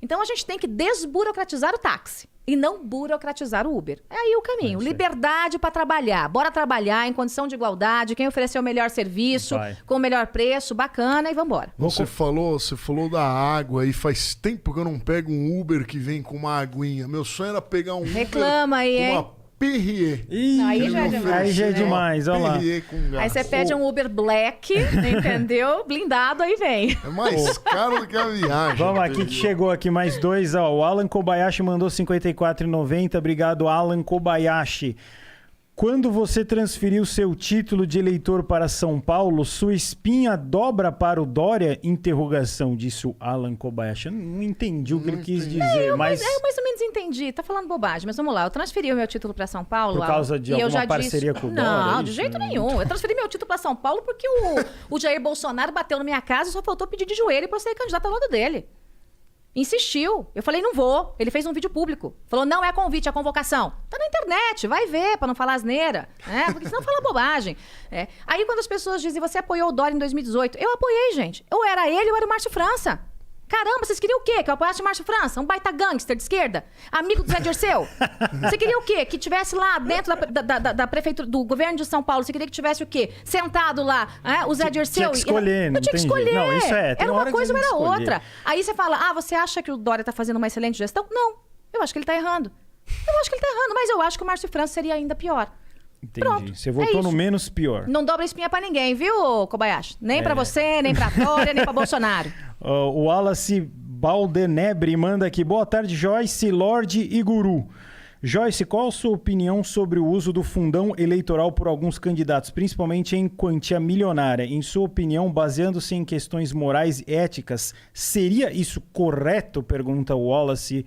Então, a gente tem que desburocratizar o táxi e não burocratizar o Uber. É aí o caminho. Liberdade para trabalhar. Bora trabalhar em condição de igualdade. Quem oferecer o melhor serviço, com o melhor preço, bacana, e vambora. Você falou da água e faz tempo que eu não pego um Uber que vem com uma aguinha. Meu sonho era pegar um Reclama Uber aí, com hein? uma Perrier. Aí já é demais. Aí já é demais, olha lá. Aí você pede um Uber Black, entendeu? Blindado, aí vem. É mais caro do que a viagem. Vamos aqui que chegou aqui mais dois. Ó, o Alan Kobayashi mandou R$ 54,90. Obrigado, Alan Kobayashi. Quando você transferiu seu título de eleitor para São Paulo, sua espinha dobra para o Dória? Interrogação, disse o Alan Kobayashi. Eu não entendi o que ele quis dizer, mas... Eu mais ou menos entendi. Tá falando bobagem, mas vamos lá. Eu transferi o meu título para São Paulo... Por causa de alguma parceria com o Dória? Não, de jeito nenhum. Eu transferi meu título para São Paulo porque o Jair Bolsonaro bateu na minha casa e só faltou pedir de joelho para eu ser candidato ao lado dele. Insistiu. Eu falei, não vou. Ele fez um vídeo público. Falou, não é convite, é convocação. Tá na internet, vai ver, pra não falar asneira. Porque senão fala bobagem. Aí quando as pessoas dizem, você apoiou o Dória em 2018. Eu apoiei, gente. Ou era ele ou era o Márcio França. Caramba, vocês queriam o quê? Que eu apoiasse o Márcio França? Um baita gangster de esquerda? Amigo do Zé Dirceu? Você queria o quê? Que tivesse lá dentro da prefeitura, do governo de São Paulo, você queria que tivesse o quê? Sentado lá, o Zé Dirceu? Tinha que escolher, não tinha que escolher. Não, isso é. Era uma coisa ou era outra. Aí você fala, você acha que o Dória tá fazendo uma excelente gestão? Não, eu acho que ele tá errando. Mas eu acho que o Márcio França seria ainda pior. Entendi. Pronto, você votou no menos pior. Não dobra espinha pra ninguém, viu, Kobayashi? Nem pra você, nem pra Dória, nem pra Bolsonaro. O Wallace Baldenebre manda aqui. Boa tarde, Joyce, Lorde e Guru. Joyce, qual a sua opinião sobre o uso do fundão eleitoral por alguns candidatos, principalmente em quantia milionária? Em sua opinião, baseando-se em questões morais e éticas, seria isso correto? Pergunta o Wallace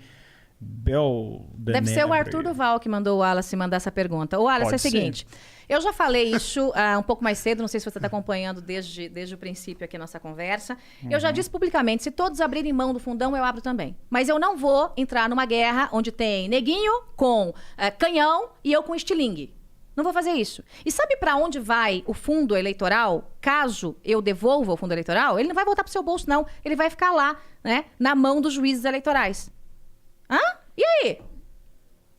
Baldenebre. Deve ser o Arthur Duval que mandou o Wallace mandar essa pergunta. O Wallace, é o seguinte... Eu já falei isso um pouco mais cedo, não sei se você está acompanhando desde o princípio aqui a nossa conversa. Eu já disse publicamente, se todos abrirem mão do fundão, eu abro também. Mas eu não vou entrar numa guerra onde tem neguinho com canhão e eu com estilingue. Não vou fazer isso. E sabe para onde vai o fundo eleitoral? Caso eu devolva o fundo eleitoral, ele não vai voltar para o seu bolso, não. Ele vai ficar lá, né, na mão dos juízes eleitorais. E aí?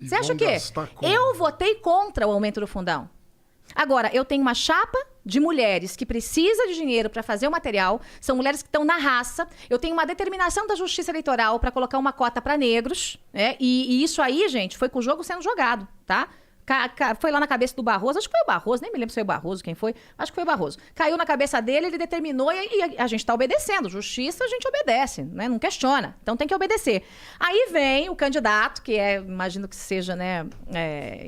Você acha o quê? Eu votei contra o aumento do fundão. Agora, eu tenho uma chapa de mulheres que precisa de dinheiro para fazer o material, são mulheres que estão na raça, eu tenho uma determinação da Justiça Eleitoral para colocar uma cota para negros, e isso aí, gente, foi com o jogo sendo jogado, tá? Foi lá na cabeça do Barroso, acho que foi o Barroso, nem me lembro se foi o Barroso, quem foi, acho que foi o Barroso. Caiu na cabeça dele, ele determinou e a gente está obedecendo. Justiça, a gente obedece, né? Não questiona, então tem que obedecer. Aí vem o candidato, que imagino que seja, né,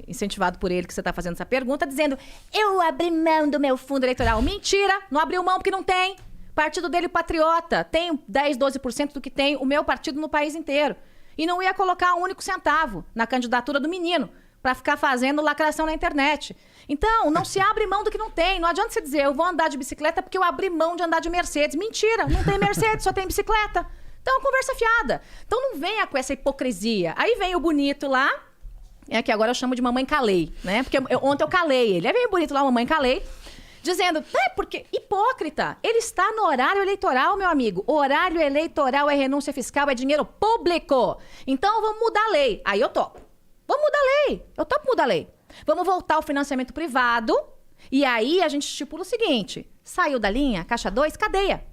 incentivado por ele que você está fazendo essa pergunta, dizendo, eu abri mão do meu fundo eleitoral. Mentira, não abriu mão porque não tem. Partido dele, Patriota, tem 10, 12% do que tem o meu partido no país inteiro. E não ia colocar um único centavo na candidatura do menino, para ficar fazendo lacração na internet. Então, não se abre mão do que não tem. Não adianta você dizer, eu vou andar de bicicleta porque eu abri mão de andar de Mercedes. Mentira, não tem Mercedes, só tem bicicleta. Então, conversa fiada. Então, não venha com essa hipocrisia. Aí vem o bonito lá, que agora eu chamo de Mamãe Calei, né? Porque ontem eu calei ele. Aí vem o bonito lá, Mamãe Calei, Dizendo, porque hipócrita, ele está no horário eleitoral, meu amigo. Horário eleitoral é renúncia fiscal, é dinheiro público. Então vamos mudar a lei. Aí eu topo. Vamos mudar a lei. Eu topo mudar a lei. Vamos voltar ao financiamento privado. E aí a gente estipula o seguinte: saiu da linha, caixa 2, cadeia.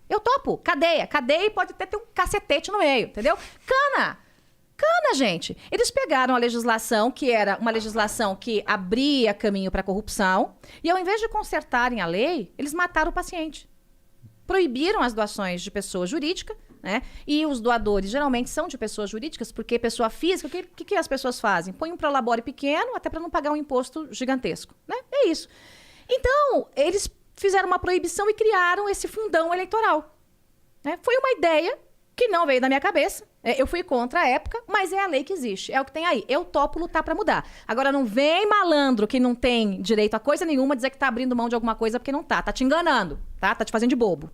Eu topo, cadeia. Cadeia e pode até ter um cacetete no meio, entendeu? Cana, gente. Eles pegaram a legislação, que era uma legislação que abria caminho para corrupção, e ao invés de consertarem a lei, eles mataram o paciente. Proibiram as doações de pessoa jurídica, né? E os doadores geralmente são de pessoas jurídicas, porque pessoa física, o que as pessoas fazem? Põem um prolabore pequeno, até para não pagar um imposto gigantesco, né? É isso. Então, eles fizeram uma proibição e criaram esse fundão eleitoral, né? Foi uma ideia que não veio da minha cabeça. Eu fui contra a época, mas é a lei que existe. É o que tem aí. Eu topo lutar pra mudar. Agora, não vem malandro que não tem direito a coisa nenhuma dizer que tá abrindo mão de alguma coisa porque não tá. Tá te enganando, tá? Tá te fazendo de bobo.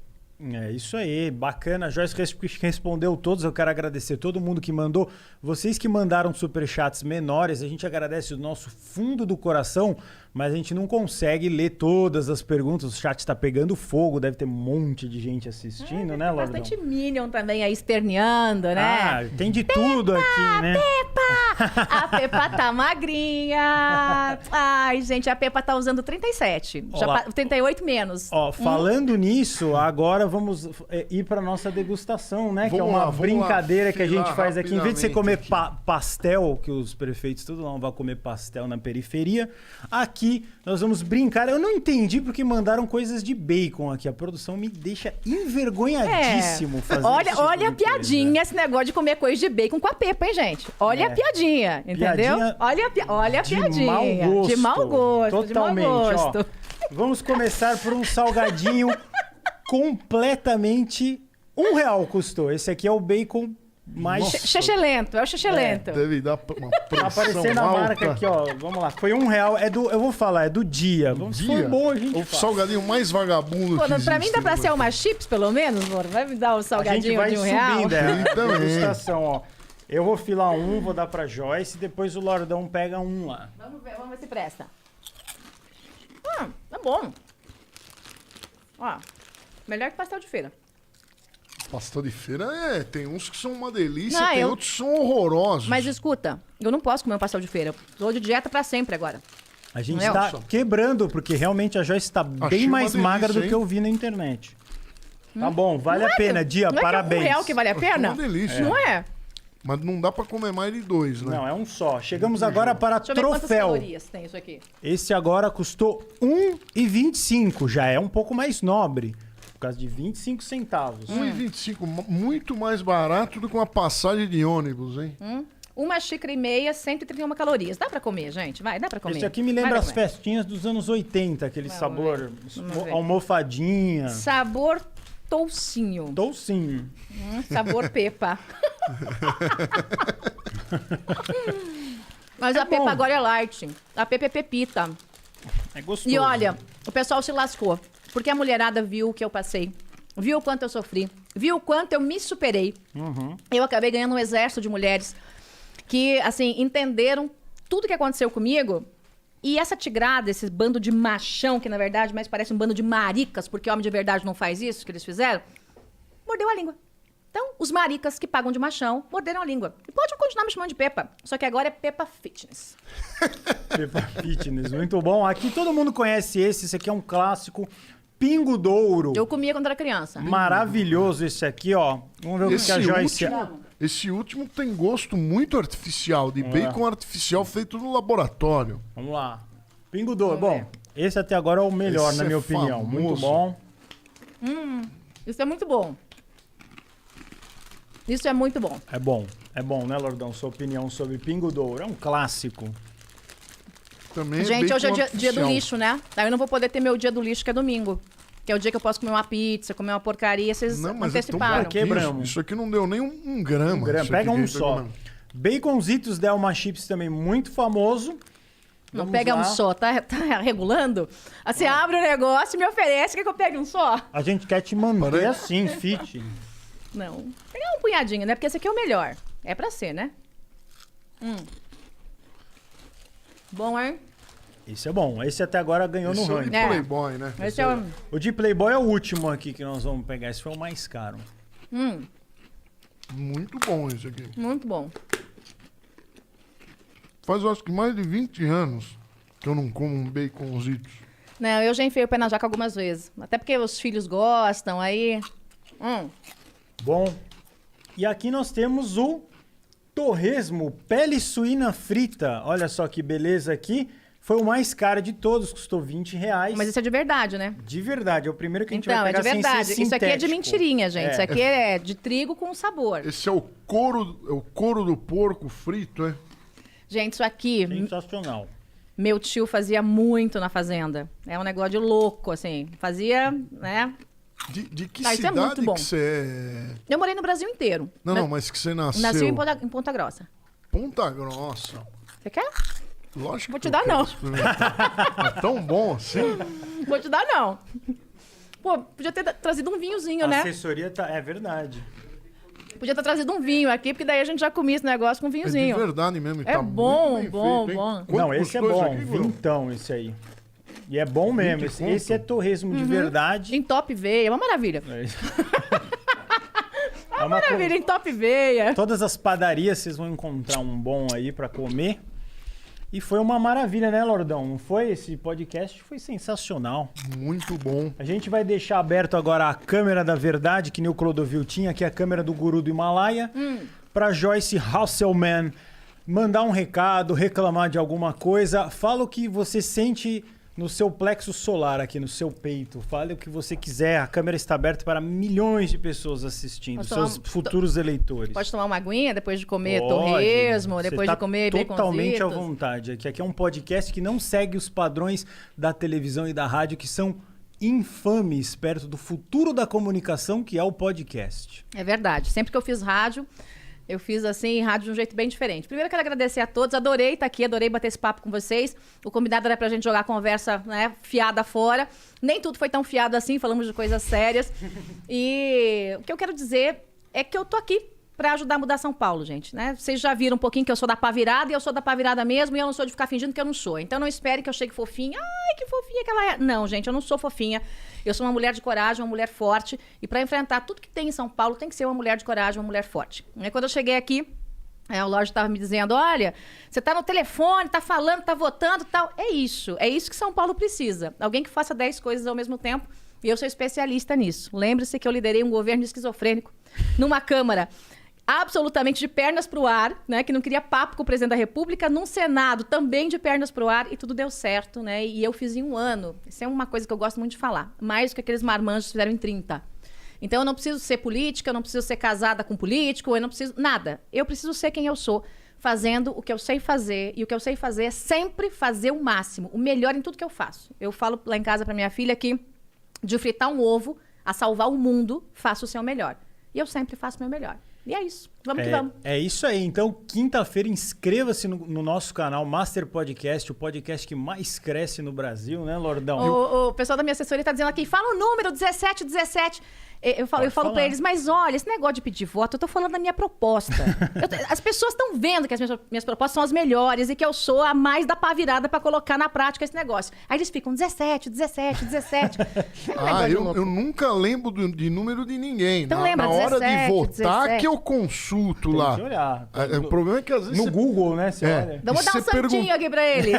É isso aí, bacana. A Joyce respondeu todos. Eu quero agradecer todo mundo que mandou. Vocês que mandaram superchats menores, a gente agradece do nosso fundo do coração, mas a gente não consegue ler todas as perguntas. O chat está pegando fogo, deve ter um monte de gente assistindo, né, Lordão? Bastante Minion também aí esperneando, né? Ah, tem de tudo aqui, né? Pepa! A Pepa tá magrinha. Ai, gente, a Pepa tá usando 37. Olá. 38 menos. Ó, falando nisso, agora vamos ir para nossa degustação, né? Que é uma brincadeira que a gente faz aqui. Em vez de você comer pastel, que os prefeitos tudo não vão comer pastel na periferia, aqui nós vamos brincar. Eu não entendi porque mandaram coisas de bacon aqui. A produção me deixa envergonhadíssimo fazer Olha, esse tipo olha a de coisa. piadinha, esse negócio de comer coisa de bacon com a Pepa, hein, gente? Olha a piadinha, entendeu? Olha a piadinha. Mau gosto. De mau gosto. Totalmente, de mau gosto. ó. Vamos começar por um salgadinho completamente... R$1 custou. Esse aqui é o bacon mais... Xexelento, é o xexelento. Deve dar uma pressão Tá aparecendo a alta. marca aqui, ó. Vamos lá. Foi R$1. Eu vou falar, é do dia. Se for bom, a gente O fala. salgadinho mais vagabundo Pô, que pra mim existe dá pra no ser uma chips, pelo menos, amor? Vai me dar o A gente salgadinho vai de R$1? subindo, Sim, também. degustação, ó. Eu vou filar um, vou dar pra Joyce, depois o Lordão pega um lá. Vamos ver se presta. Tá bom. Ó, melhor que pastel de feira. Pastel de feira tem uns que são uma delícia, Não, tem outros que são horrorosos. Mas escuta, eu não posso comer um pastel de feira. Tô de dieta pra sempre agora. A gente Não é, tá Wilson? quebrando, porque realmente a Joyce tá bem Achei uma mais delícia, magra do hein? que eu vi na internet. Tá bom, vale a pena, Dia, não parabéns. É que é R$1 que vale a pena? uma delícia. Não é? Mas não dá pra comer mais de 2, né? Não, é um só. Chegamos agora para Deixa eu ver quantas troféu. calorias tem isso aqui. Esse agora custou R$1,25, já é um pouco mais nobre, por causa de 25 centavos. 1,25, muito mais barato do que uma passagem de ônibus, hein? Uma xícara e meia, 131 calorias. Dá pra comer, gente? Vai, dá pra comer. Esse aqui me lembra Vai as pra comer. festinhas dos anos 80, aquele Vamos sabor ver. Vamos ver. almofadinha. Sabor toucinho. Docinho. Sabor pepa. Mas a bom. pepa agora é light. A pepa é pepita. É gostoso. E olha, o pessoal se lascou. Porque a mulherada viu o que eu passei. Viu o quanto eu sofri. Viu o quanto eu me superei. Eu acabei ganhando um exército de mulheres que, assim, entenderam tudo que aconteceu comigo. E essa tigrada, esse bando de machão, que na verdade mais parece um bando de maricas, porque homem de verdade não faz isso que eles fizeram, mordeu a língua. Então, os maricas que pagam de machão morderam a língua. E pode continuar me chamando de Pepa. Só que agora é Pepa Fitness. Pepa Fitness, muito bom. Aqui todo mundo conhece esse aqui é um clássico. Pingo Douro. Eu comia quando era criança. Maravilhoso esse aqui, ó. Vamos ver o que a Joyce... Esse último tem gosto muito artificial, de bacon artificial feito no laboratório. Vamos lá. Pingo Douro. Vamos Bom, esse até agora é o melhor, Esse na é minha opinião. Muito famoso. bom. Isso é muito bom. Isso é muito bom. É bom, né, Lordão? Sua opinião sobre Pingo Douro. É um clássico. Também Gente, hoje é bacon dia do artificial. lixo, né? Aí eu não vou poder ter meu dia do lixo, que é domingo. Que é o dia que eu posso comer uma pizza, comer uma porcaria. Vocês Não, mas é tão anteciparam. pouquinho, Quebramos. Isso aqui não deu nem um grama. Grama. Isso Pega aqui um que só. pegou, Baconzitos Delma Chips também muito famoso. Não Vamos pega lá. um só, tá regulando? Assim, você abre o negócio e me oferece, quer que eu pegue um só? A gente quer te manter Parece- assim, fit. Não. Pegar um punhadinho, né? Porque esse aqui é o melhor. É pra ser, né? Bom, hein? Esse é bom. Esse até agora ganhou Esse no é o de ranking. Playboy, né? Esse é O de Playboy é o último aqui que nós vamos pegar. Esse foi o mais caro. Muito bom esse aqui. muito bom. Faz, eu acho que mais de 20 anos que eu não como um baconzito. Não, eu já enfiei o pé na jaca algumas vezes. Até porque os filhos gostam, aí... Bom. E aqui nós temos o torresmo, pele suína frita. Olha só que beleza aqui. Foi o mais caro de todos, custou R$20. Mas isso é de verdade, né? De verdade, é o primeiro que a gente Então, vai é pegar de sem ser verdade. Isso aqui é de sintético. mentirinha, gente. É. Isso aqui é de trigo com sabor. Esse é o couro do porco frito, é? Gente, isso aqui, Sensacional. meu tio fazia muito na fazenda. É um negócio de louco, assim. Fazia, né? De que Ah, isso é cidade muito bom. que você é? Eu morei no Brasil inteiro. Não, mas que você nasceu. Nasci em Ponta Grossa. Ponta Grossa. Você quer? Lógico Vou que te eu dar, quero não. experimentar. É tão bom assim? Vou te dar, não. Pô, podia ter trazido um vinhozinho, A né? assessoria tá... É verdade. Podia ter trazido um vinho aqui, porque daí a gente já comia esse negócio com É de vinhozinho. verdade mesmo. e É tá bom, muito bem bom, feito, hein? bom. Quanto Não, esse é custou bom. aqui, Guru? Vintão esse aí. E é bom mesmo. 20 Esse é torresmo de verdade. Em top veia, uma maravilha. É isso. É Uma uma co- maravilha, em top veia. Todas as padarias vocês vão encontrar um bom aí pra comer. E foi uma maravilha, né, Lordão? Não foi? Esse podcast foi sensacional. Muito bom. A gente vai deixar aberto agora a câmera da verdade, que nem o Clodovil tinha, que é a câmera do Guru do Himalaia, pra Joyce Hasselman mandar um recado, reclamar de alguma coisa. Fala o que você sente no seu plexo solar aqui, no seu peito. Fale o que você quiser. A câmera está aberta para milhões de pessoas assistindo, Posso seus tomar futuros eleitores. Pode tomar uma aguinha depois de comer Pode. torresmo, Você depois tá de comer totalmente à baconzitos. vontade. Aqui é um podcast que não segue os padrões da televisão e da rádio, que são infames perto do futuro da comunicação, que é o podcast. É verdade. Sempre que eu fiz rádio, eu fiz assim, rádio de um jeito bem diferente. Primeiro, eu quero agradecer a todos. Adorei estar aqui, adorei bater esse papo com vocês. O convidado era pra gente jogar conversa, né, fiada fora. Nem tudo foi tão fiado assim, falamos de coisas sérias. E o que eu quero dizer é que eu tô aqui pra ajudar a mudar São Paulo, gente, né? Vocês já viram um pouquinho que eu sou da pá virada, e eu sou da pá virada mesmo, e eu não sou de ficar fingindo que eu não sou. Então não espere que eu chegue fofinha. Ai, que fofinha que ela é. Não, gente, eu não sou fofinha. Eu sou uma mulher de coragem, uma mulher forte. E pra enfrentar tudo que tem em São Paulo, tem que ser uma mulher de coragem, uma mulher forte. E quando eu cheguei aqui, o Lorde estava me dizendo, olha, você tá no telefone, tá falando, tá votando e tal. É isso que São Paulo precisa. Alguém que faça 10 coisas ao mesmo tempo. E eu sou especialista nisso. Lembre-se que eu liderei um governo esquizofrênico numa Câmara absolutamente de pernas pro ar, né, que não queria papo com o presidente da República, num Senado também de pernas pro ar, e tudo deu certo, né, e eu fiz em 1 ano. Isso é uma coisa que eu gosto muito de falar, mais do que aqueles marmanjos fizeram em 30. Então eu não preciso ser política, eu não preciso ser casada com político, eu não preciso nada. Eu preciso ser quem eu sou, fazendo o que eu sei fazer, e o que eu sei fazer é sempre fazer o máximo, o melhor em tudo que eu faço. Eu falo lá em casa pra minha filha que de fritar um ovo a salvar o mundo, faço o seu melhor. E eu sempre faço o meu melhor. E é isso. Vamos que vamos. É isso aí. Então, quinta-feira, inscreva-se no nosso canal Master Podcast, o podcast que mais cresce no Brasil, né, Lordão? O pessoal da minha assessoria tá dizendo aqui, fala o número 1717. Eu falo falar. pra eles, mas olha, esse negócio de pedir voto, eu tô falando da minha proposta. As pessoas estão vendo que as minhas propostas são as melhores e que eu sou a mais da pá virada pra colocar na prática esse negócio. Aí eles ficam 17. Eu nunca lembro de número de ninguém. Então na lembra, hora 17, de votar 17. que eu consulto Tem lá. que olhar. O problema é que às vezes No você- Google, né? Você É. olha. Então vou E dar um você santinho aqui pra ele.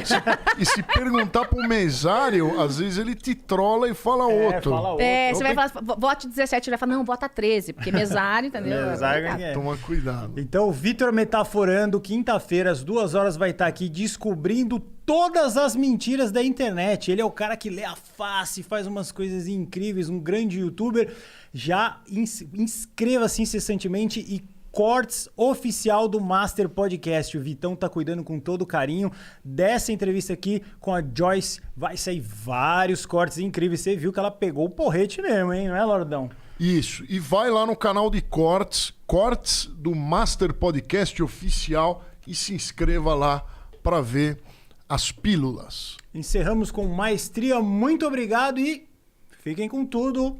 E se perguntar pro mesário, às vezes ele te trola e fala outro. Fala outro. Você vai falar, vote 17, ele vai falar, não, vota 13, porque mesário, entendeu? Mesário É. é. Toma cuidado. Então, o Vitor Metaforando, quinta-feira, às 2 horas, vai estar aqui descobrindo todas as mentiras da internet. Ele é o cara que lê a face, faz umas coisas incríveis, um grande youtuber. Já inscreva-se incessantemente e cortes oficial do Master Podcast. O Vitão tá cuidando com todo carinho dessa entrevista aqui com a Joyce. Vai sair vários cortes incríveis. Você viu que ela pegou o porrete mesmo, hein? Não é, Lordão? Isso. E vai lá no canal de cortes do Master Podcast oficial e se inscreva lá para ver as pílulas. Encerramos com maestria. Muito obrigado e fiquem com tudo.